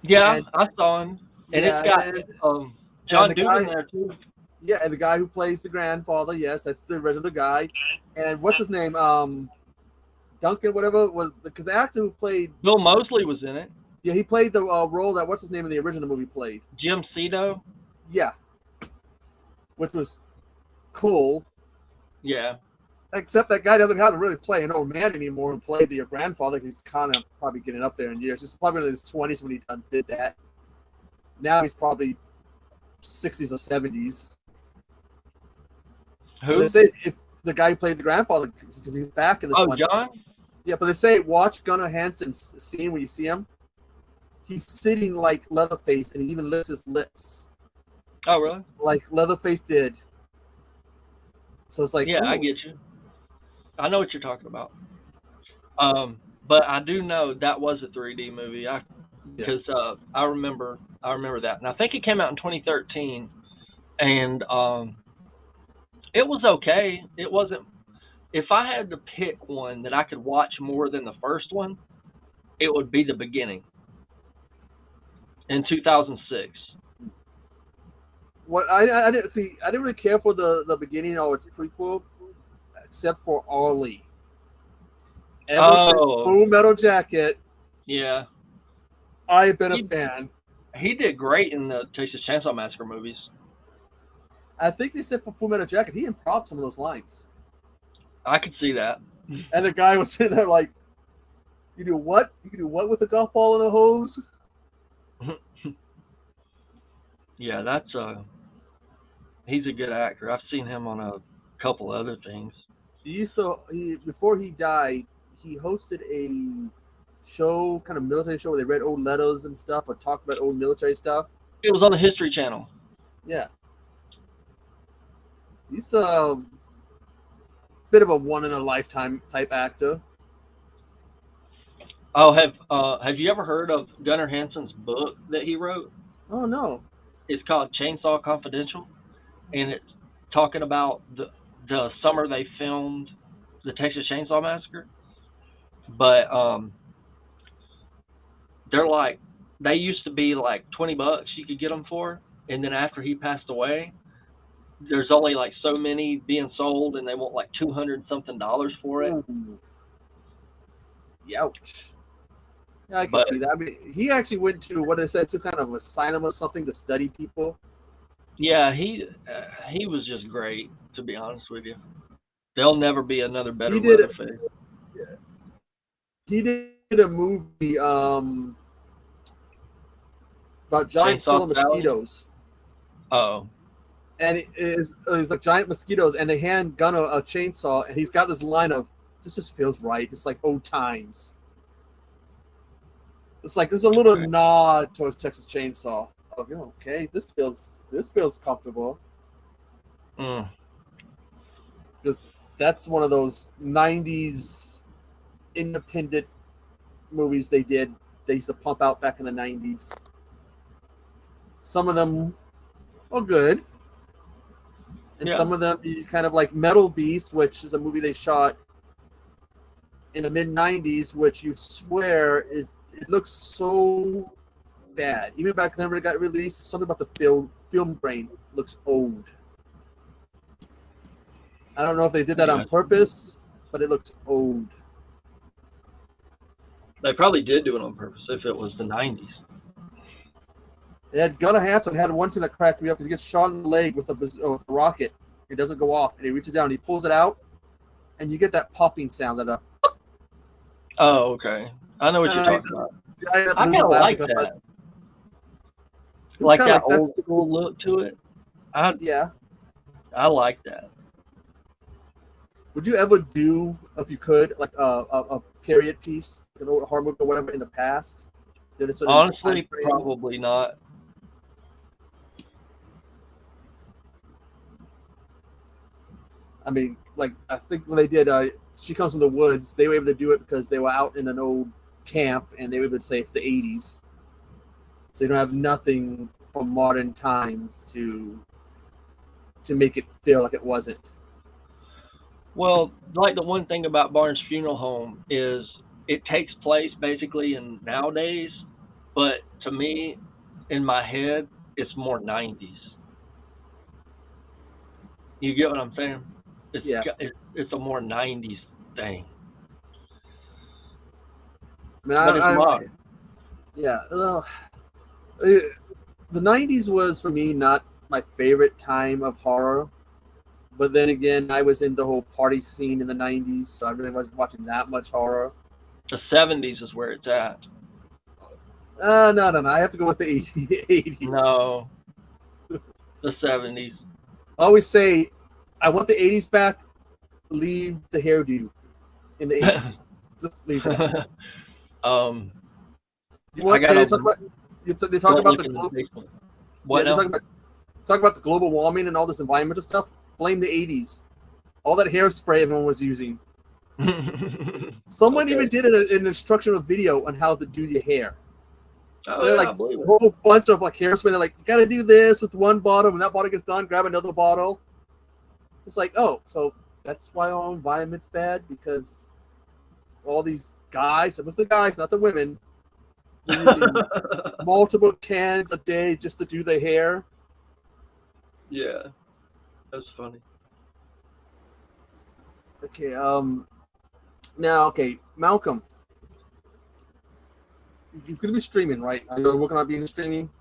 Yeah, I saw him, and it's got John Dugan there too. Yeah, and the guy who plays the grandfather, yes, that's the original guy. And what's his name? Duncan, whatever was, because the actor who played Bill Moseley was in it. Yeah, he played the role that what's his name in the original movie played. Jim Syde. Yeah, which was cool. Yeah. Except that guy doesn't have to really play an old man anymore who played the grandfather. He's kind of probably getting up there in years. He's probably in his 20s when he did that. Now he's probably 60s or 70s. Who? They say if the guy who played the grandfather, because he's back in this one. Oh, John? Yeah, but they say watch Gunnar Hansen's scene when you see him. He's sitting like Leatherface, and he even lifts his lips. Oh, really? Like Leatherface did. So it's like, yeah, I get you. I know what you're talking about. But I do know that was a 3D movie. Because I remember that, and I think it came out in 2013, and it was okay. It wasn't. If I had to pick one that I could watch more than the first one, it would be the beginning. In 2006. What I didn't see. I didn't really care for the beginning or its prequel, except for Arlie. Ever since Full Metal Jacket. Yeah. I've been a fan. He did great in the Texas Chainsaw Massacre movies. I think they said for Full Metal Jacket, he improv some of those lines. I could see that. And the guy was sitting there like, "You do what? You can do what with a golf ball and a hose?" Yeah, that's he's a good actor. I've seen him on a couple other things. Before he died, he hosted a show, kind of military show, where they read old letters and stuff or talked about old military stuff. It was on the History Channel. Yeah. He's a bit of a one-in-a-lifetime type actor. Oh, have you ever heard of Gunnar Hansen's book that he wrote? Oh, no. It's called Chainsaw Confidential, and it's talking about the summer they filmed the Texas Chainsaw Massacre. But they used to be like $20 you could get them for, and then after he passed away, there's only like so many being sold, and they want like $200 something for it. Ooh. Ouch. Yeah, I can see that. I mean, he actually went to what they said to kind of asylum or something to study people. Yeah, he was just great, to be honest with you. There'll never be another better Leatherface. Yeah. He did did a movie about giant Chainsaw killer Valley? mosquitoes. Oh, And it's like giant mosquitoes, and they hand gun a chainsaw, and he's got this line of, "This just feels right, just like old times." It's like there's a little nod towards Texas Chainsaw. Of, okay, this feels comfortable. Because that's one of those '90s independent movies they did. They used to pump out back in the '90s. Some of them are good. And some of them, you kind of like Metal Beast, which is a movie they shot in the mid-90s, which you swear it looks so bad. Even back then when it got released, something about the film grain looks old. I don't know if they did that on purpose, but it looks old. they probably did do it on purpose if it was the 90s. It had Gunnar Hansen had one scene that cracked me up because he gets shot in the leg with a rocket. It doesn't go off, and he reaches down and he pulls it out, and you get that popping sound. Oh, okay. I know what you're talking about. I kind of like that. Like that old school look to it. I like that. Would you ever do, if you could, like a period piece, an old horror movie or whatever in the past? Honestly, probably not. I mean, like, I think when they did She Comes from the Woods, they were able to do it because they were out in an old camp and they were able to say it's the 80s. So you don't have nothing from modern times to make it feel like it wasn't. Well, like the one thing about Barnes Funeral Home is it takes place basically in nowadays, but to me, in my head, it's more 90s. You get what I'm saying? It's a more 90s thing. I mean, the 90s was for me not my favorite time of horror, but then again, I was in the whole party scene in the 90s, so I really wasn't watching that much horror. The 70s is where it's at. No. I have to go with the 80s. No, the 70s. I always say, I want the 80s back. Leave the hairdo in the 80s. Just leave it. They talk about the global. What now? Talk about the global warming and all this environmental stuff. Blame the 80s. All that hairspray everyone was using. Someone even did an instructional video on how to do your hair. They're like a whole bunch of like hairspray. They're like, you gotta do this with one bottle. When that bottle gets done, grab another bottle. It's like, oh, so that's why our environment's bad, because all these guys, it was the guys, not the women, they're using multiple cans a day just to do their hair. Yeah, that's funny. Okay, Malcolm. He's gonna be streaming, right? I know we're gonna be streaming.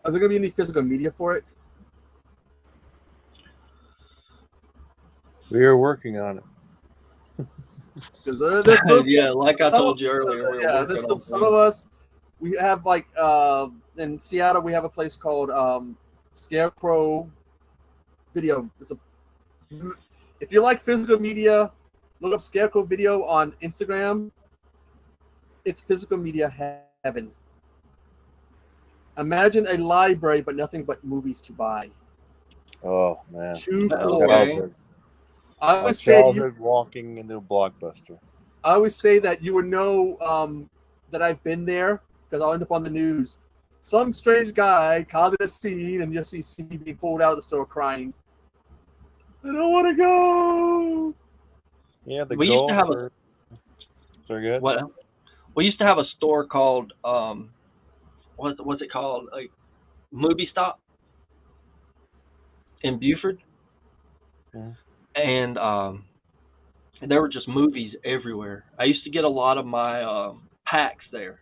Is there gonna be any physical media for it? We are working on it. Like I told you earlier. There's some of us. We have like in Seattle, we have a place called Scarecrow Video. If you like physical media, look up Scarecrow Video on Instagram. It's physical media heaven. Imagine a library, but nothing but movies to buy. Oh man! 2 floors. I always say walking into a Blockbuster. I always say that you would know that I've been there because I'll end up on the news. Some strange guy causing a scene, and just see me being pulled out of the store crying. I don't want to go. Yeah, we used to have a. Sorry, good. What? We used to have a store called what's it called? Like Movie Stop in Buford. Yeah. And there were just movies everywhere. I used to get a lot of my packs there,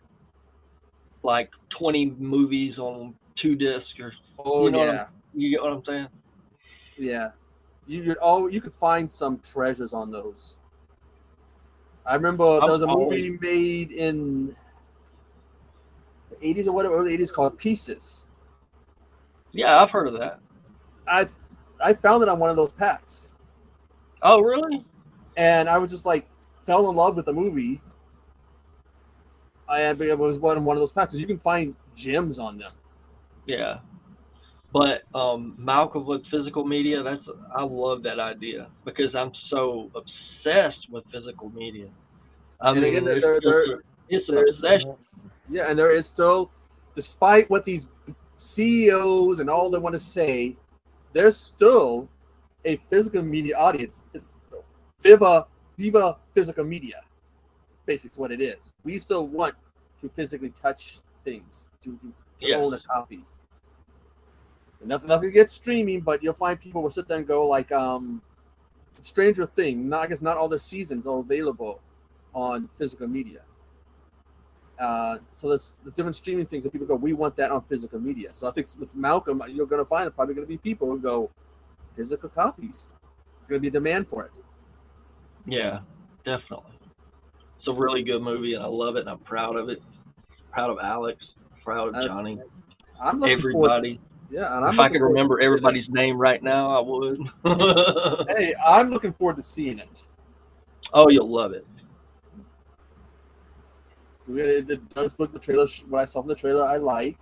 like 20 movies on 2 discs, or you get what I'm saying? Yeah, you could find some treasures on those. I remember there was a always- movie made in the 80s or whatever, early 80s called Pieces. Yeah, I've heard of that. I found it on one of those packs, Oh, really? and I was just like fell in love with the movie. It was one of those packs. You can find gems on them. Yeah. But Malcolm with physical media, I love that idea because I'm so obsessed with physical media. I And mean, again, it's an there's obsession. yeah, and there is still, despite what these CEOs and all they want to say, there's still a physical media audience. It's viva physical media. Basically, what it is. We still want to physically touch things, to Yes. own a copy. And nothing gets streaming, but you'll find people will sit there and go like, Stranger Thing. I guess not all the seasons are available on physical media. So there's the different streaming things that people go, we want that on physical media. So I think with Malcolm, you're going to find probably going to be people who go, physical copies. There's going to be a demand for it. Yeah, definitely. It's a really good movie, and I love it, and I'm proud of it. Proud of Alex. Proud of Johnny. I'm looking forward to, Everybody. yeah, and I'm If I looking could forward remember to seeing everybody's name right now, I would. it. Hey, I'm looking forward to seeing it. Oh, you'll love it. It does look, the trailer, what I saw from the trailer, I like.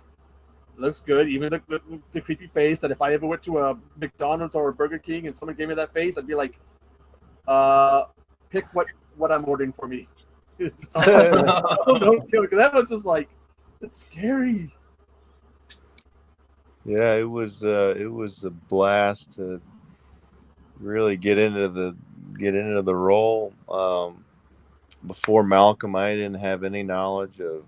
It looks good. Even the creepy face that if I ever went to a McDonald's or a Burger King and someone gave me that face, I'd be like, pick what I'm ordering for me. Don't kill me, because that was just like, it's scary. Yeah, it was a blast to really get into the role. Before Malcolm, I didn't have any knowledge of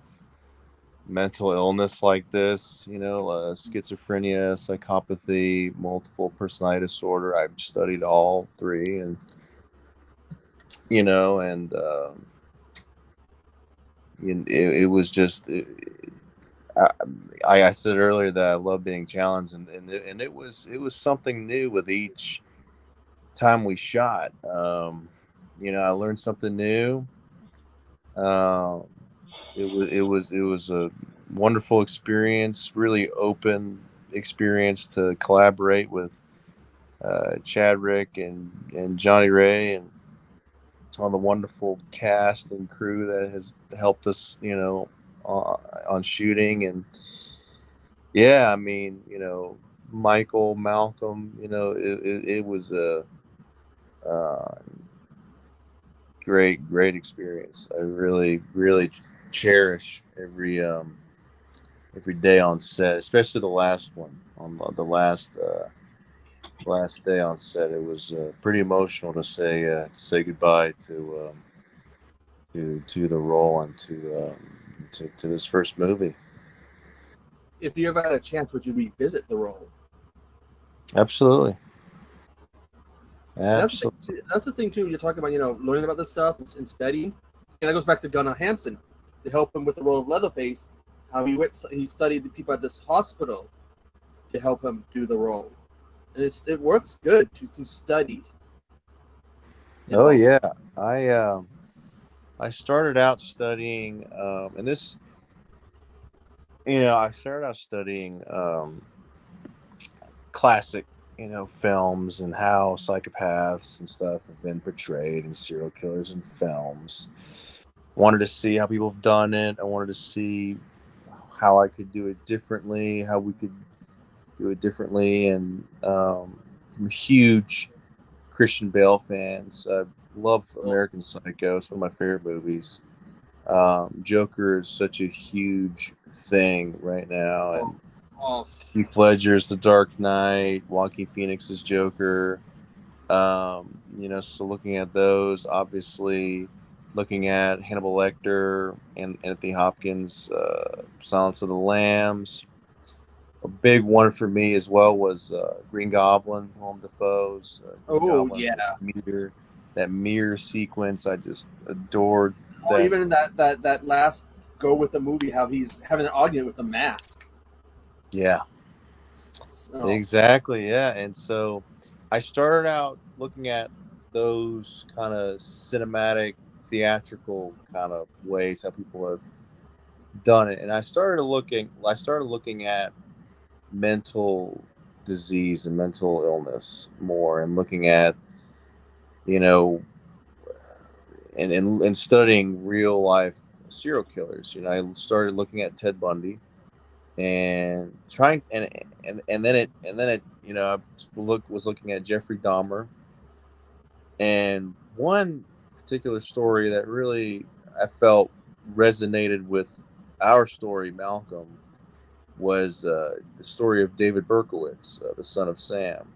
mental illness like this, schizophrenia, psychopathy, multiple personality disorder. I've studied all three, and it was just. I said earlier that I love being challenged, and it was something new with each time we shot. I learned something new. It was a wonderful experience, really open experience to collaborate with Chadrick and Johnny Ray and on the wonderful cast and crew that has helped us, on shooting. And yeah, I mean, Michael, Malcolm, it was a great experience. I really cherish every day on set, especially the last one. On the last day on set, it was pretty emotional to say goodbye to the role and to this first movie. If you ever had a chance, would you revisit the role? Absolutely. That's the thing too. You're talking about, learning about this stuff and studying, and that goes back to Gunnar Hansen to help him with the role of Leatherface. How he studied the people at this hospital to help him do the role, and it works good to study. Oh yeah, I started out studying, and this, I started out studying classic, films and how psychopaths and stuff have been portrayed and serial killers in films. Wanted to see how people have done it. I wanted to see how I could do it differently, how we could do it differently. And I'm a huge Christian Bale fan. So I love American Psycho. It's one of my favorite movies. Joker is such a huge thing right now. And Heath Ledger's The Dark Knight, Joaquin Phoenix's Joker. So looking at those, obviously looking at Hannibal Lecter and Anthony Hopkins' Silence of the Lambs. A big one for me as well was Green Goblin, Willem Dafoe's. That mirror sequence, I just adored. Oh, even in that last go with the movie, how he's having an argument with the mask. Yeah. Exactly. Yeah. And so I started out looking at those kind of cinematic theatrical kind of ways how people have done it, and I started looking at mental disease and mental illness more, and looking at, you know, and studying real life serial killers. You know, I started looking at Ted Bundy and trying, and then it you know, I was looking at Jeffrey Dahmer, and one particular story that really I felt resonated with our story, Malcolm, was the story of David Berkowitz, the son of Sam.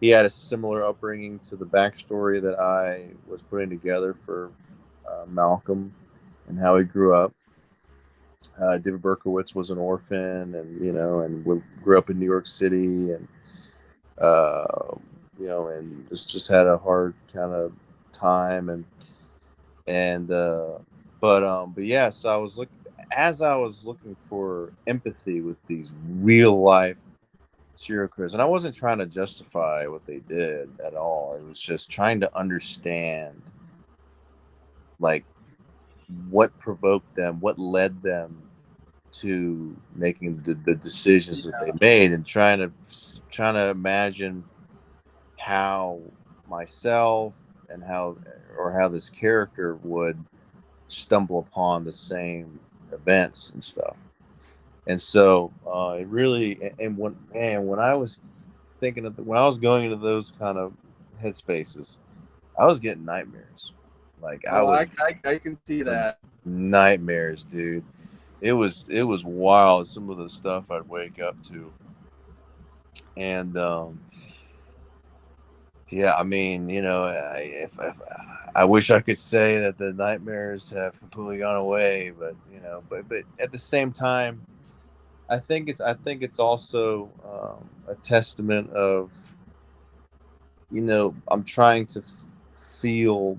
He had a similar upbringing to the backstory that I was putting together for Malcolm and how he grew up. David Berkowitz was an orphan, and grew up in New York City, and and just had a hard kind of time, but yeah. So I was looking for empathy with these real life serial killers, and I wasn't trying to justify what they did at all. It was just trying to understand, like, what provoked them, what led them to making the decisions that they made, and trying to imagine how myself and how this character would stumble upon the same events and stuff. And so it really, and when I was when I was going into those kind of headspaces, I was getting nightmares. Like, I can see that. Nightmares, dude. It was wild, some of the stuff I'd wake up to. And yeah, I mean, I wish I could say that the nightmares have completely gone away, but but at the same time, I think it's also a testament of, I'm trying to feel,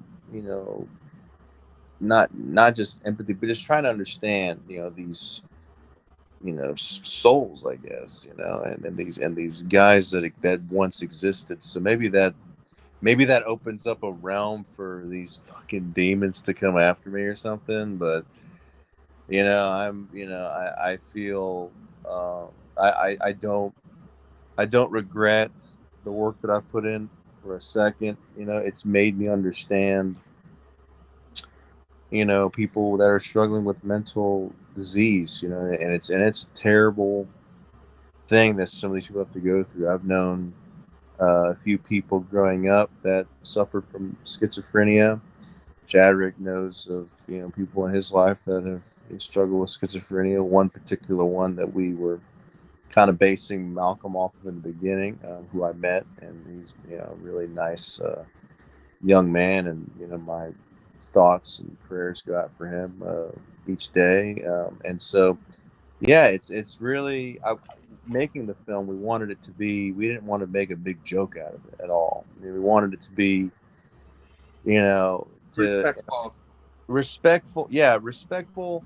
not just empathy, but just trying to understand, these, souls, I guess, and these guys that once existed. So maybe that opens up a realm for these fucking demons to come after me or something. But I feel I don't regret the work that I put in for a second. It's made me understand, people that are struggling with mental disease, and it's a terrible thing that some of these people have to go through. I've known a few people growing up that suffered from schizophrenia. Chadrick knows of people in his life that have struggled with schizophrenia. One particular one that we were kind of basing Malcolm off of in the beginning, who I met, and he's a really nice young man, and my thoughts and prayers go out for him each day. And so, yeah, it's really making the film. We didn't want to make a big joke out of it at all. We wanted it to be, respectful. Yeah, respectful.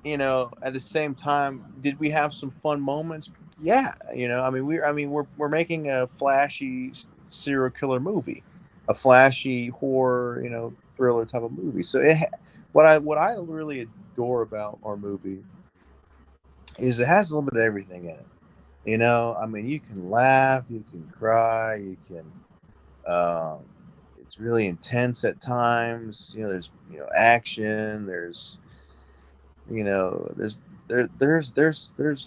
At the same time, did we have some fun moments? Yeah, we're making a flashy serial killer movie, a flashy horror, thriller type of movie. So what I really adore about our movie is it has a little bit of everything in it. You can laugh, you can cry, you can. It's really intense at times. There's action. There's there's a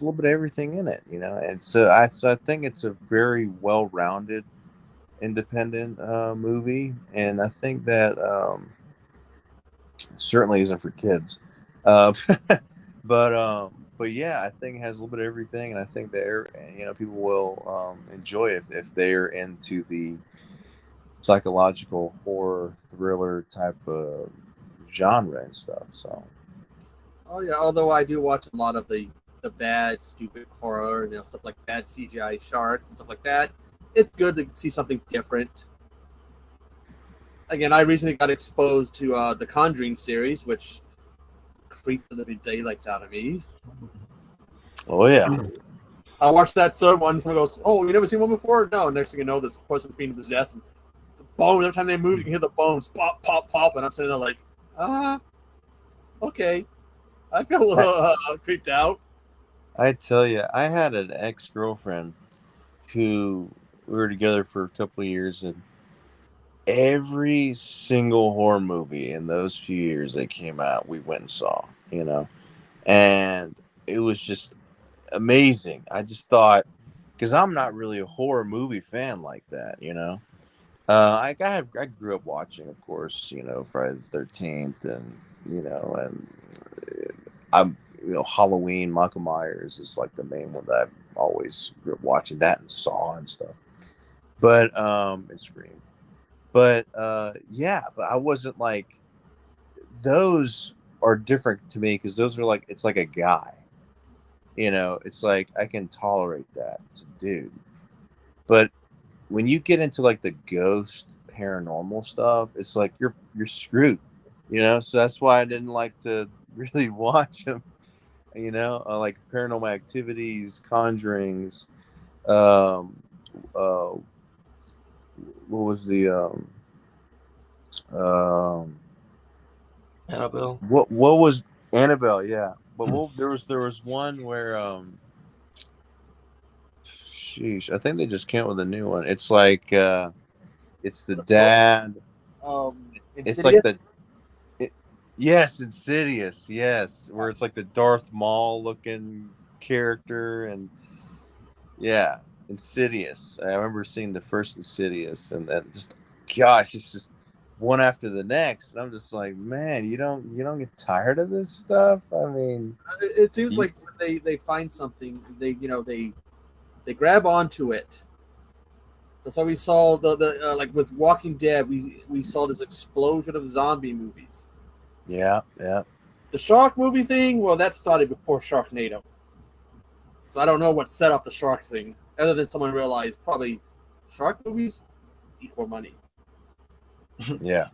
little bit of everything in it. And so I think it's a very well-rounded independent movie, and I think that certainly isn't for kids, but yeah, I think it has a little bit of everything, and I think that people will enjoy it if they're into the psychological horror thriller type of genre and stuff. So Oh yeah, although I do watch a lot of the bad, stupid horror, stuff like bad CGI sharks and stuff like that. It's good to see something different. Again, I recently got exposed to the Conjuring series, which creeped the living daylights out of me. Oh yeah. I watched that third one, and someone goes, "Oh, you never seen one before?" No. Next thing you know, this person's being possessed, and the bones. Every time they move, you can hear the bones pop, pop, pop. And I'm sitting there like, okay. I feel a little creeped out. I tell you, I had an ex-girlfriend who we were together for a couple of years, and every single horror movie in those few years that came out, we went and saw, and it was just amazing. I just thought, because I'm not really a horror movie fan like that, I grew up watching, of course, Friday the 13th, and and I'm Halloween. Michael Myers is like the main one that I always grew up watching, that and Saw and stuff, but and Scream. But yeah, but I wasn't like, those are different to me because those are like, it's like a guy, it's like I can tolerate that. It's a dude. But when you get into like the ghost paranormal stuff, it's like you're screwed, so that's why I didn't like to really watch them, like Paranormal Activities, Conjurings, what was the Annabelle. what was Annabelle? Yeah, but there was one where sheesh, I think they just came out with a new one. It's like it's the dad. It's like yes, Insidious. Yes, where it's like the Darth Maul looking character, and yeah, Insidious. I remember seeing the first Insidious, and then just, gosh, it's just one after the next. And I'm just like, man, you don't get tired of this stuff? I mean, it seems like when they find something, they grab onto it. That's why we saw the like with Walking Dead, we saw this explosion of zombie movies. Yeah. The shark movie thing, well, that started before Sharknado. So I don't know what set off the shark thing, other than someone realized probably shark movies equal money. Yeah.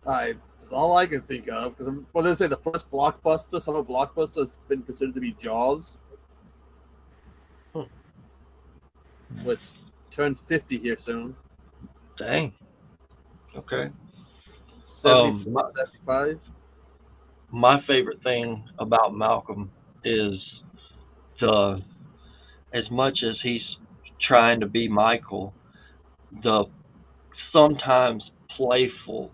That's all I can think of, because they say the first blockbuster, summer blockbuster, has been considered to be Jaws, which turns 50 here soon. Dang. Okay. 75. My favorite thing about Malcolm is as much as he's trying to be Michael, the sometimes playful,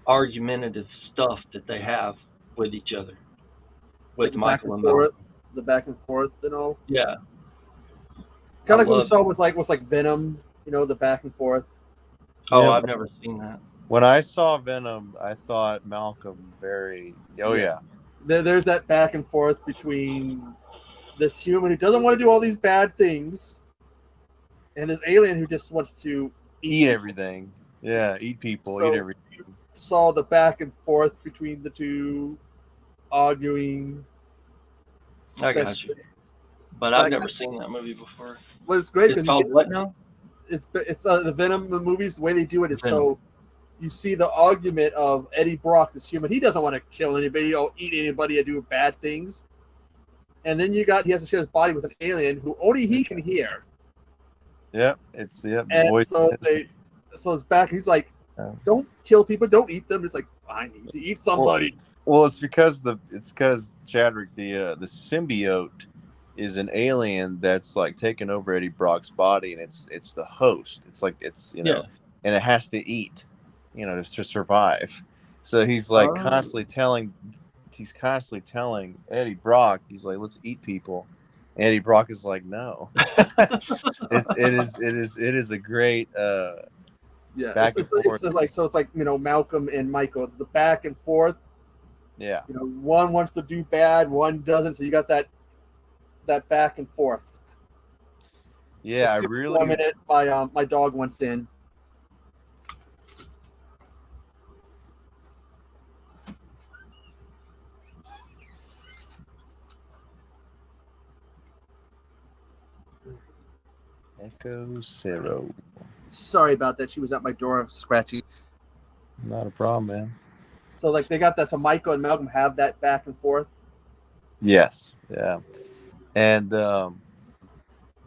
argumentative stuff that they have with each other, with Like Michael and Malcolm. The back and forth and all. Yeah. Kind of like what we saw was like Venom, the back and forth. Oh, Yeah. I've never seen that. When I saw Venom, I thought Malcolm very. Oh yeah. There's that back and forth between this human who doesn't want to do all these bad things and this alien who just wants to Eat everything. Yeah, eat people, eat everything. Saw the back and forth between the two, arguing. I got you. But I've never seen that movie before. Well, it's great because called what now? It's the Venom movies. The way they do it is so you see the argument of Eddie Brock, this human. He doesn't want to kill anybody or eat anybody or do bad things. And then he has to share his body with an alien who only he can hear. Yep, And voice. so it's back. He's like, don't kill people, don't eat them. It's like, I need to eat somebody. Well, it's because Chadrick, the symbiote, is an alien that's like taken over Eddie Brock's body, and it's the host. It's like and it has to eat, to survive. So he's like constantly telling Eddie Brock, he's like, let's eat people. And Eddie Brock is like, no. It is a great back and forth. It's like Malcolm and Michael, the back and forth. Yeah. One wants to do bad, one doesn't. So you got that back and forth. Yeah, I really. 1 minute, my dog wants in. Echo Zero. Sorry about that. She was at my door scratching. Not a problem, man. So like they got that. So Michael and Malcolm have that back and forth. Yes. Yeah. And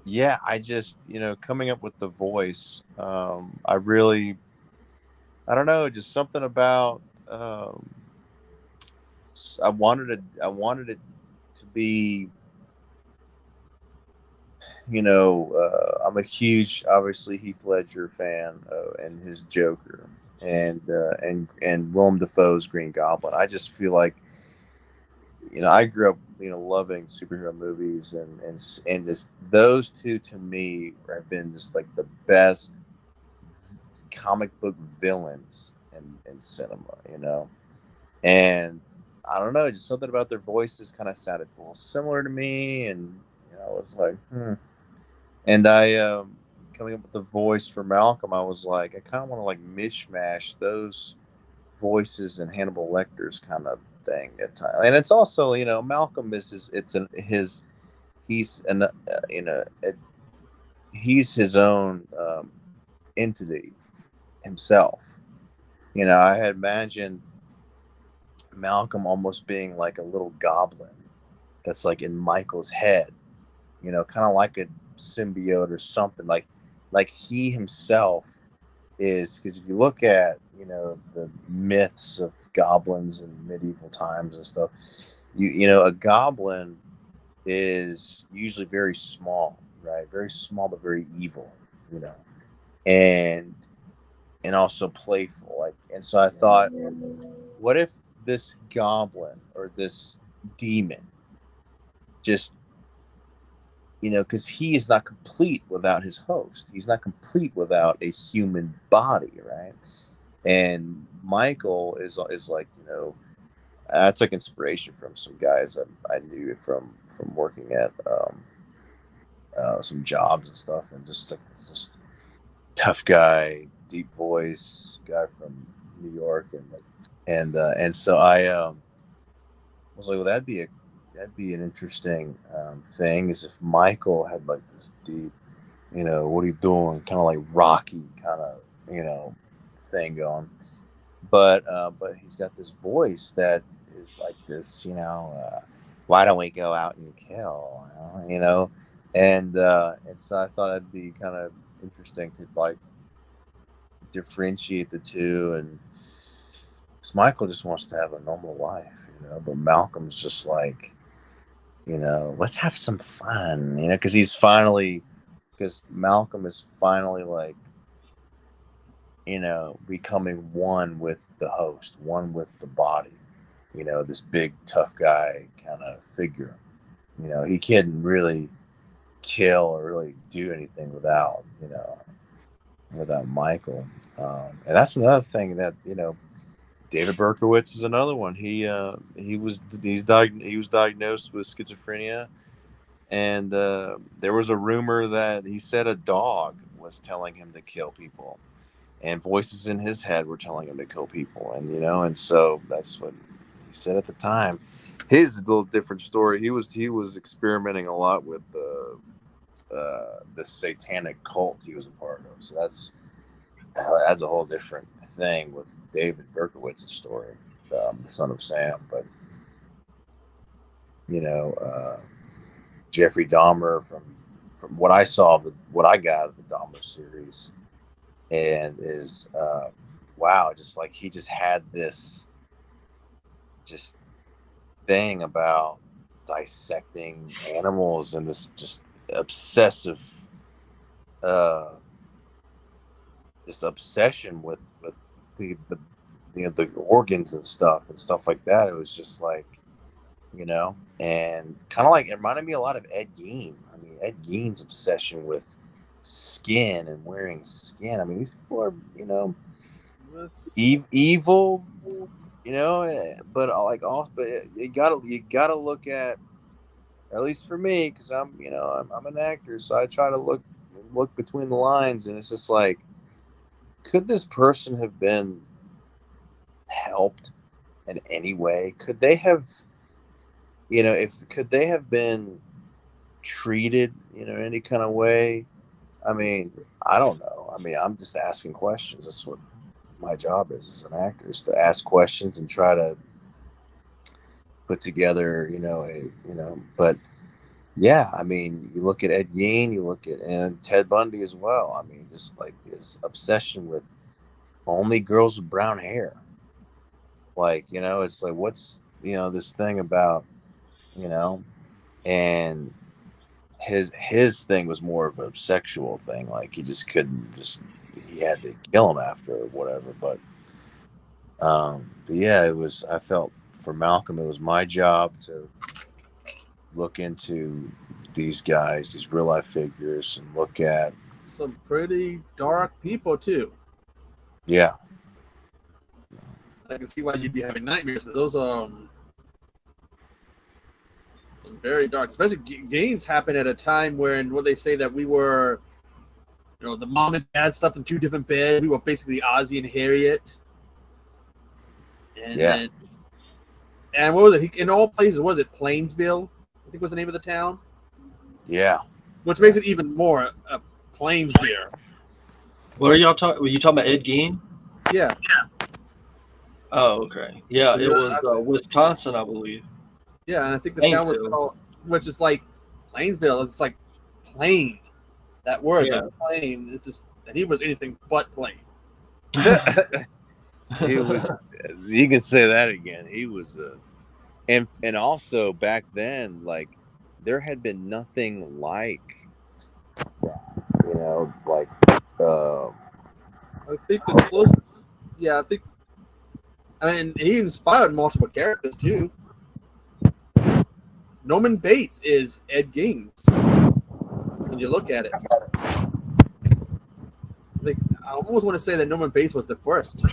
yeah, I just, coming up with the voice, I don't know, just something about, I wanted it to be, I'm a huge, obviously, Heath Ledger fan, and his Joker, and Willem Dafoe's Green Goblin. I just feel like, I grew up, loving superhero movies, and just those two to me have been just like the best comic book villains in cinema, and I don't know, just something about their voices kind of sounded a little similar to me, and I was like, and I coming up with the voice for Malcolm, I was like, I kind of want to like mishmash those voices and Hannibal Lecter's kind of thing at times, and it's also, Malcolm is he's an he's his own entity himself. I had imagined Malcolm almost being like a little goblin that's like in Michael's head, kind of like a symbiote or something, like he himself is, because if you look at, the myths of goblins in medieval times and stuff, a goblin is usually very small, right? Very small, but very evil, and also playful. Like, and so I thought, what if this goblin or this demon just, because he is not complete without his host. He's not complete without a human body, right? And Michael is like, I took inspiration from some guys I knew from working at some jobs and stuff, and just like this tough guy, deep voice guy from New York, and so I was like, well, that'd be an interesting thing, is if Michael had like this deep, what are you doing, kind of like Rocky kind of, thing going, but he's got this voice that is like this, why don't we go out and kill, and so I thought it'd be kind of interesting to like differentiate the two, and Michael just wants to have a normal life, but Malcolm's just like, let's have some fun, because Malcolm is finally like, becoming one with the host, one with the body, this big tough guy kind of figure. He couldn't really kill or really do anything without Michael. And that's another thing that, David Berkowitz is another one. He was diagnosed with schizophrenia, and there was a rumor that he said a dog was telling him to kill people, and voices in his head were telling him to kill people, and so that's what he said at the time. His a little different story. He was experimenting a lot with the satanic cult he was a part of. So that's a whole different thing with David Berkowitz's story, the son of Sam. But Jeffrey Dahmer, from what I saw, what I got of the Dahmer series, and is wow, just like he just had this just thing about dissecting animals, and this just obsessive this obsession with the organs and stuff like that. It was just like, and kind of like, it reminded me a lot of Ed Gein. I mean, Ed Gein's obsession with skin and wearing skin. I mean, these people are, evil, but like, also, but you gotta look at least for me, because I'm an actor, so I try to look between the lines, and it's just like, could this person have been helped in any way? Could they have, could they have been treated, any kind of way? I mean, I don't know. I mean, I'm just asking questions. That's what my job is as an actor, is to ask questions and try to put together, but yeah, I mean, you look at Ed Gein, you look at and Ted Bundy as well. I mean, just like his obsession with only girls with brown hair. Like, it's like what's this thing about, you know, and his thing was more of a sexual thing. Like he just couldn't he had to kill him after or whatever. But yeah, it was. I felt for Malcolm, it was my job to look into these guys, these real life figures, and look at some pretty dark people too. Yeah, I can see why you'd be having nightmares. But those some very dark, especially Gaines happened at a time when what they say that we were, the mom and dad slept in two different beds. We were basically Ozzy and Harriet. And yeah. And what was it? In all places, was it Plainsville? I think was the name of the town. Yeah. Which makes it even more Plainsville. What are y'all talking? Were you talking about Ed Gein? Yeah. Oh, okay. Yeah, it was Wisconsin, I believe. Yeah, and I think the town was called, which is like Plainsville. It's like plain. That word, like plain. It's just, and he was anything but plain. He was. You can say that again. He was and also back then, like there had been nothing like that, like I think the closest. Yeah, I mean, he inspired multiple characters too. Norman Bates is Ed Gein. When you look at it, I almost want to say that Norman Bates was the first.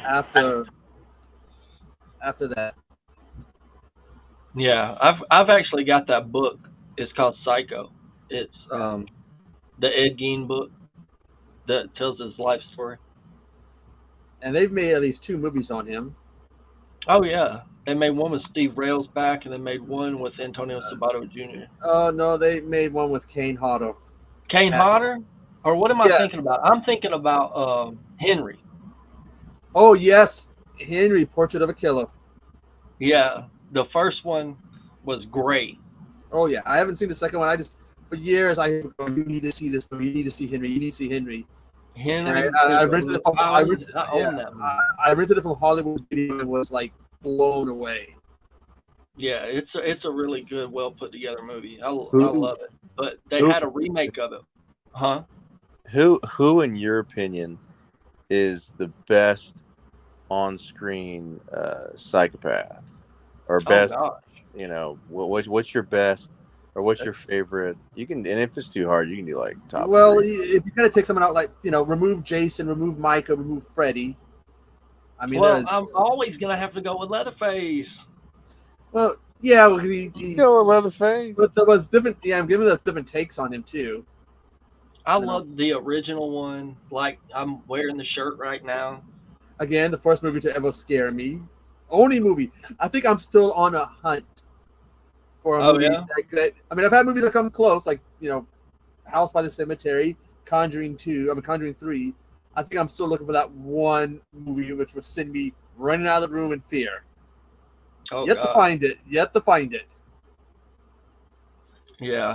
After that. Yeah, I've actually got that book. It's called Psycho. It's the Ed Gein book that tells his life story. And they've made at least 2 movies on him. Oh yeah, they made one with Steve Railsback, and they made one with Antonio Sabato Jr. Oh no, they made one with Kane Hodder. Kane Hodder, or what am I thinking about? I'm thinking about Henry. Oh yes, Henry, Portrait of a Killer. Yeah, the first one was great. Oh yeah, I haven't seen the second one. For years you need to see this movie. You need to see Henry. You need to see Henry. Henry, I rented it from I rented it from Hollywood Video and was like blown away. Yeah, it's a really good, well put together movie. I love it. But they had a remake of it, huh? Who in your opinion is the best on-screen psychopath or best? What's your best? Or what's your favorite? You can, and if it's too hard, you can do like top. Well, 3. if you gotta take someone out, like remove Jason, remove Micah, remove Freddy. I mean, I'm always gonna have to go with Leatherface. Well, yeah, he go with Leatherface, but there was different. Yeah, I'm giving us different takes on him too. I love the original one. Like I'm wearing the shirt right now. Again, the first movie to ever scare me. Only movie. I think I'm still on a hunt for a movie like that. I mean, I've had movies that come close, like House by the Cemetery, Conjuring 3. I think I'm still looking for that one movie which would send me running out of the room in fear. Yet to find it. Yeah,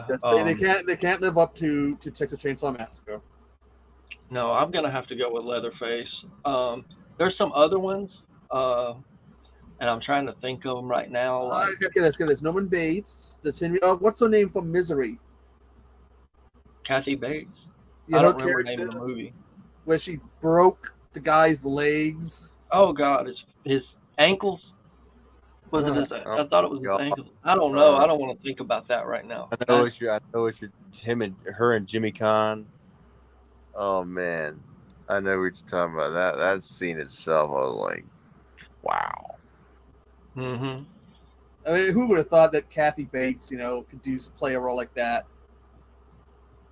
they can't live up to Texas Chainsaw Massacre. No, I'm gonna have to go with Leatherface. There's some other ones, and I'm trying to think of them right now. Okay, that's good. There's Norman Bates. There's Henry. What's her name from Misery? Kathy Bates. Yeah, I don't remember the name of the movie. Where she broke the guy's legs. Oh God, his ankles. Was it his? I thought it was his ankles. I don't know. I don't want to think about that right now. I know it's her and Jimmy Kahn. Oh man, I know what you're talking about. That scene itself, I was like, wow. Mm-hmm. I mean, who would have thought that Kathy Bates, could play a role like that?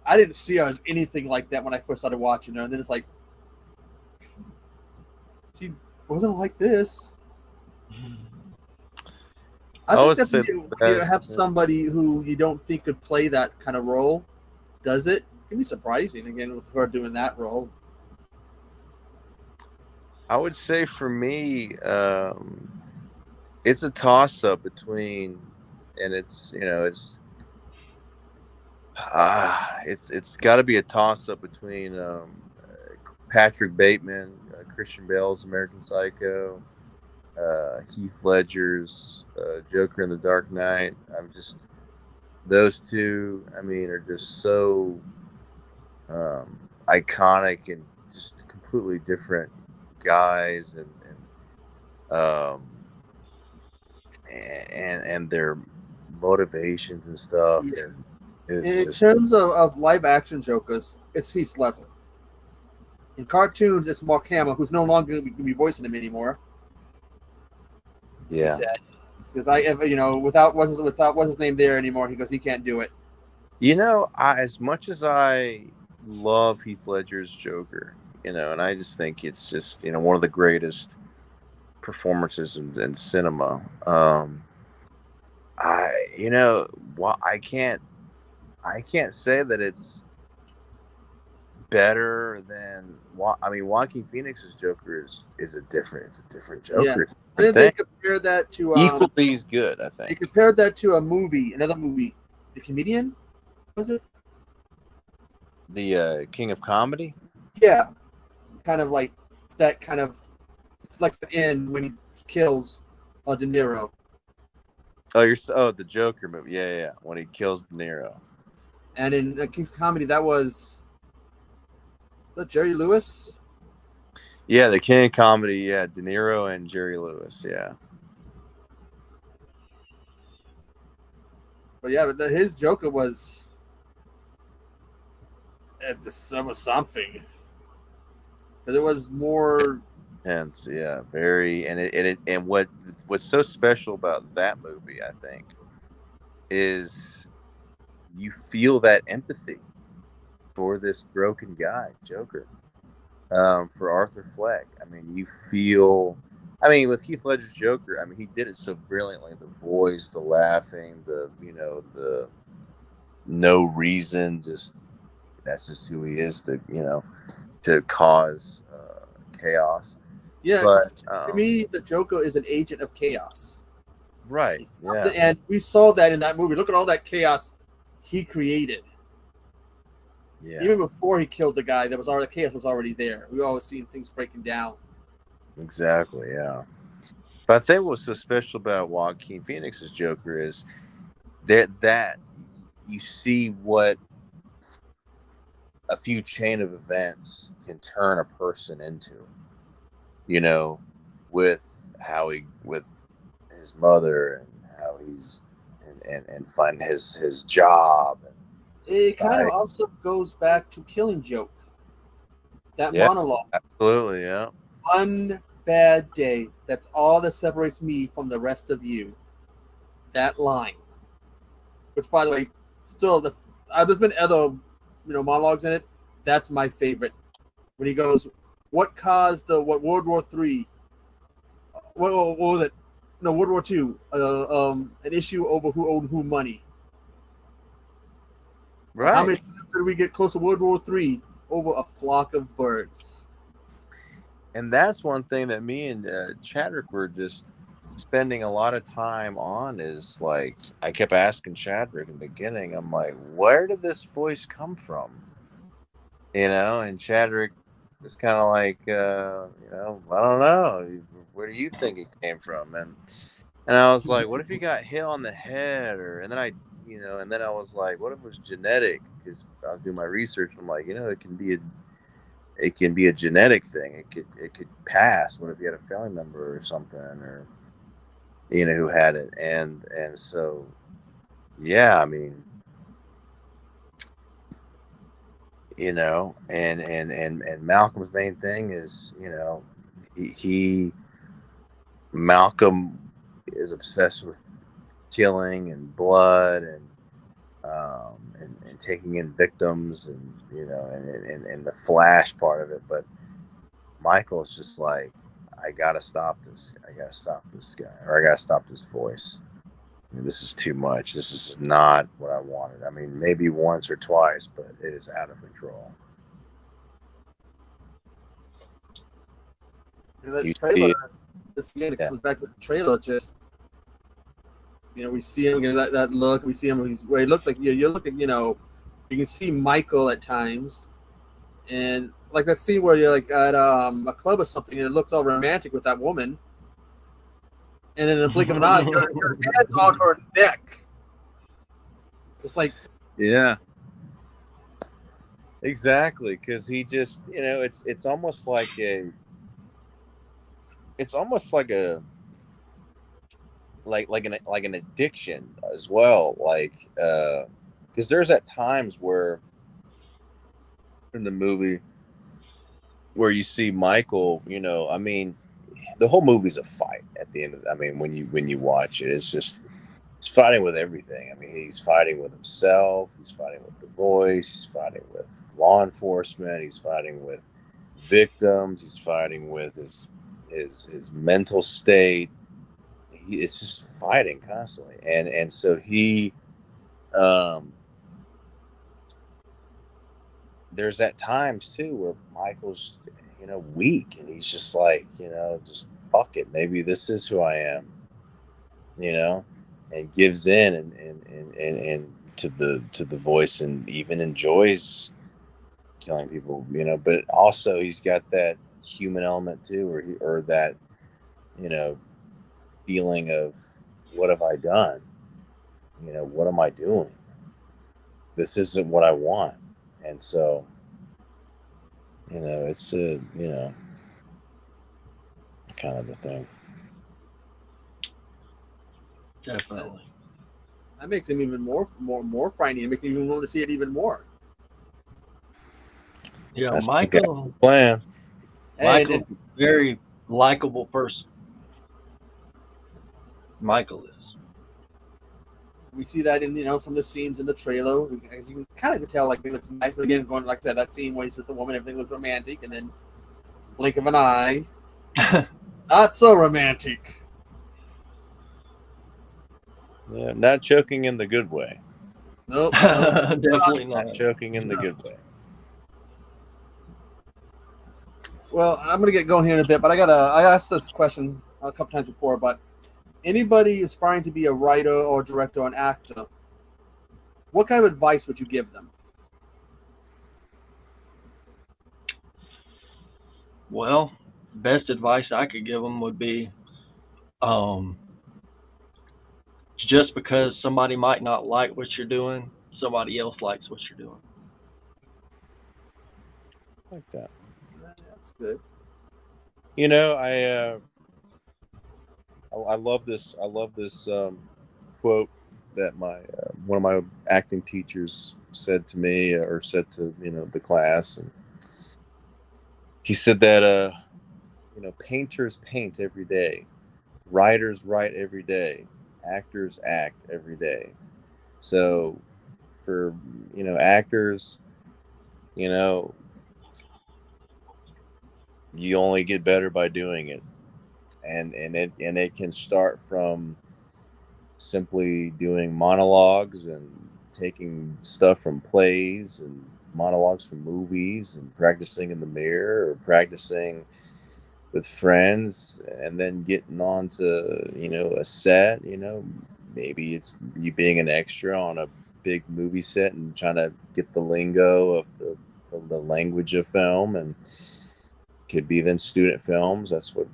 I didn't see her as anything like that when I first started watching her, and then it's like she wasn't like this. I think that you have somebody who you don't think could play that kind of role, does it? It can be surprising again with her doing that role. I would say for me, it's a toss-up between and it's it's got to be a toss up between Patrick Bateman, Christian Bale's American Psycho, Heath Ledger's Joker in the Dark Knight. I'm just those two. I mean, are just so iconic and just completely different guys, and their motivations and stuff. Yeah. And it's In just terms of live action Jokers, it's Heath Ledger. In cartoons, it's Mark Hamill, who's no longer going to be voicing him anymore. He yeah. said, because without what's his name there anymore, he goes, he can't do it. As much as I love Heath Ledger's Joker, and I just think it's just one of the greatest performances in cinema. I can't say that it's better than. I mean, Joaquin Phoenix's Joker is a different Joker. Yeah. It's a And different they thing. compared that to Equally as good, I they think. compared that to another movie, The Comedian, was it? The King of Comedy. Yeah, kind of like that kind of like the end when he kills De Niro. The Joker movie. Yeah. When he kills De Niro. And in King's Comedy, is that Jerry Lewis? Yeah, the King of Comedy. Yeah, De Niro and Jerry Lewis. Yeah. But yeah, his Joker was something because it was more Hence, yeah, very, and what's so special about that movie, I think, is you feel that empathy for this broken guy, Joker, for Arthur Fleck. I mean, with Heath Ledger's Joker, I mean, he did it so brilliantly. The voice, the laughing, the no reason, that's just who he is. To cause chaos. yeah. But To me, the Joker is an agent of chaos. right, yeah, And we saw that in that movie. Look at all that chaos he created. yeah, Even before he killed the guy, the chaos was already there. We always seen things breaking down. exactly, yeah. But I think what's so special about Joaquin Phoenix's Joker is that you see what a few chain of events can turn a person into. With his mother and how he's and find his job. And It kind of also goes back to Killing Joke. That Yeah. monologue. Absolutely, yeah. One bad day. That's all that separates me from the rest of you. That line. Which, by the way, still, there's been other, monologues in it. That's my favorite. When he goes, "What caused World War III? What was it? No, World War II. An issue over who owed who money. Right. How many times did we get close to World War III over a flock of birds?" And that's one thing that me and Chadrick were just spending a lot of time on is like, I kept asking Chadrick in the beginning, I'm like, where did this voice come from? And Chadrick was kind of like, I don't know. Where do you think it came from? And I was like, what if he got hit on the head? And then I was like, what if it was genetic? Because I was doing my research. And I'm like, it can be a genetic thing. It could pass. What if you had a family member or something, or who had it? And so, yeah, I mean, and Malcolm's main thing is, Malcolm is obsessed with killing and blood and taking in victims and the flash part of it. But Michael's just like, I gotta stop this. I gotta stop this guy, or I gotta stop this voice. I mean, this is too much. This is not what I wanted. I mean, maybe once or twice, but it is out of control. Trailer. This again, it comes back to the trailer. Just we see him, that look. We see him where he looks like you look at, you can see Michael at times, and like that scene where you're like at a club or something, and it looks all romantic with that woman, and in the blink of an eye, your hand's on her neck. It's like, yeah, exactly, because he just, it's almost like a like an addiction as well, like because there's at times where in the movie where you see Michael, I mean, the whole movie's a fight at the end of I mean, when you watch it, it's fighting with everything. I mean, he's fighting with himself, he's fighting with the voice, he's fighting with law enforcement, he's fighting with victims, he's fighting with his mental state. It's just fighting constantly, and so he there's at times too where Michael's weak, and he's just like, just fuck it, maybe this is who I am, and gives in and to the voice, and even enjoys killing people, but also he's got that human element too, or that feeling of, what have I done? What am I doing? This isn't what I want. And so, it's kind of a thing. Definitely. that makes him even more frightening. It makes me even want to see it even more. Yeah, That's Michael. Plan. Michael's a very likable person. Michael is. We see that in some of the scenes in the trailer. As you can kind of tell, like, it looks nice, but again, going like I said, that scene where he's with the woman, everything looks romantic, and then blink of an eye, not so romantic. Yeah, not choking in the good way. Nope. Definitely not. Choking in the good way. Well, I'm gonna get going here in a bit, but I asked this question a couple times before, but anybody aspiring to be a writer or director or an actor, what kind of advice would you give them? Well, best advice I could give them would be, just because somebody might not like what you're doing, somebody else likes what you're doing. Like that. That's good. I love this. I love this quote that my one of my acting teachers said to me, or said to the class, and he said that painters paint every day, writers write every day, actors act every day. So for actors, you only get better by doing it, and it can start from simply doing monologues and taking stuff from plays and monologues from movies and practicing in the mirror or practicing with friends, and then getting on to a set. Maybe it's you being an extra on a big movie set and trying to get the lingo of the language of film, and could be then student films. That's what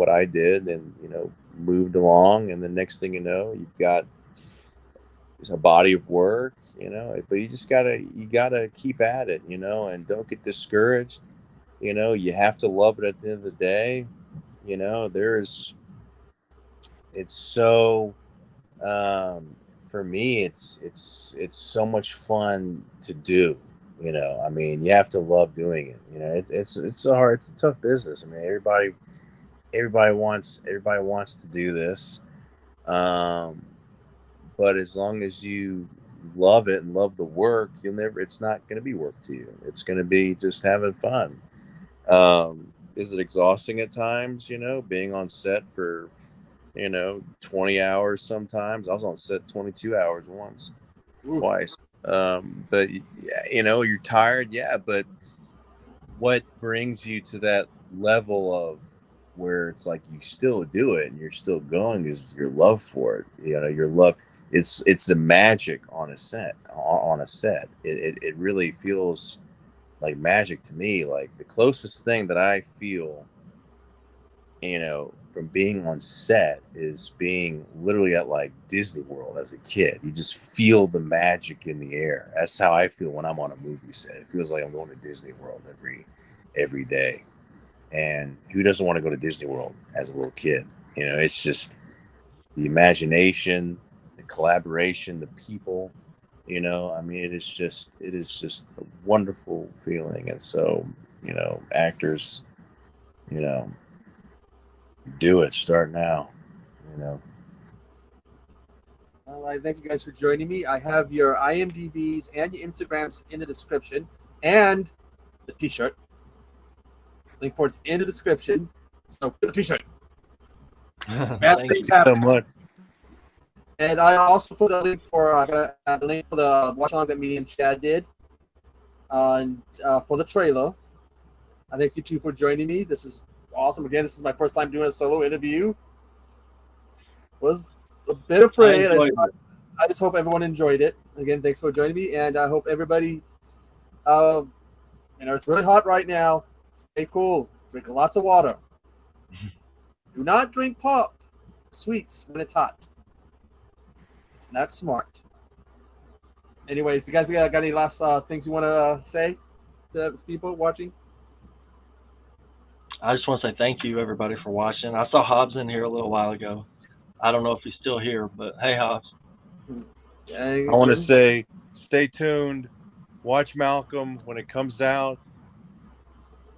I did, and moved along, and the next thing you know, you've got a body of work, but you just gotta keep at it, and don't get discouraged. You have to love it at the end of the day. It's so for me, it's so much fun to do. I mean, you have to love doing it. It's a tough business. I mean, everybody wants to do this, but as long as you love it and love the work, it's not going to be work to you. It's going to be just having fun. Is it exhausting at times? Being on set for 20 hours sometimes. I was on set 22 hours once. Ooh. Twice. But you're tired, yeah, but what brings you to that level of where it's like you still do it and you're still going is your love for it. You know, your love. It's the magic on a set. It really feels like magic to me. Like the closest thing that I feel, you know, from being on set is being literally at like Disney World as a kid. You just feel the magic in the air. That's how I feel when I'm on a movie set. It feels like I'm going to Disney World every day. And who doesn't want to go to Disney World as a little kid? You know, it's just the imagination, the collaboration, the people. You know, I mean, it is just a wonderful feeling. And so, you know, actors, you know, do it. Start now. You know. Well, I thank you guys for joining me. I have your IMDb's and your Instagrams in the description, and the T-shirt. Link for it's in the description. So get the T-shirt. Bad things happen. So much. And I also put a link for the watch along that me and Chad did, and for the trailer. I thank you two for joining me. This is awesome. Again, this is my first time doing a solo interview. Was a bit afraid. I just hope everyone enjoyed it. Again, thanks for joining me, and I hope everybody. You know, it's really hot right now. Stay cool. Drink lots of water. Do not drink pop, sweets when it's hot. It's not smart. Anyways, you guys got any last things you want to say to people watching? I just want to say thank you, everybody, for watching. I saw Hobbs in here a little while ago. I don't know if he's still here, but hey, Hobbs. I want to say stay tuned. Watch Malcolm when it comes out.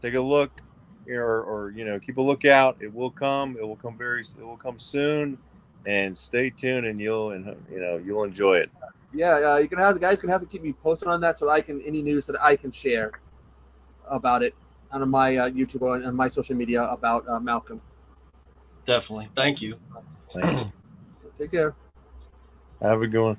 Take a look, or you know, keep a lookout. It will come. It will come soon. And stay tuned, and you'll enjoy it. Yeah, you guys can have to keep me posted on that, so I can any news that I can share about it on my YouTube and my social media about Malcolm. Definitely. Thank you. Thank you. Take care. Have a good one.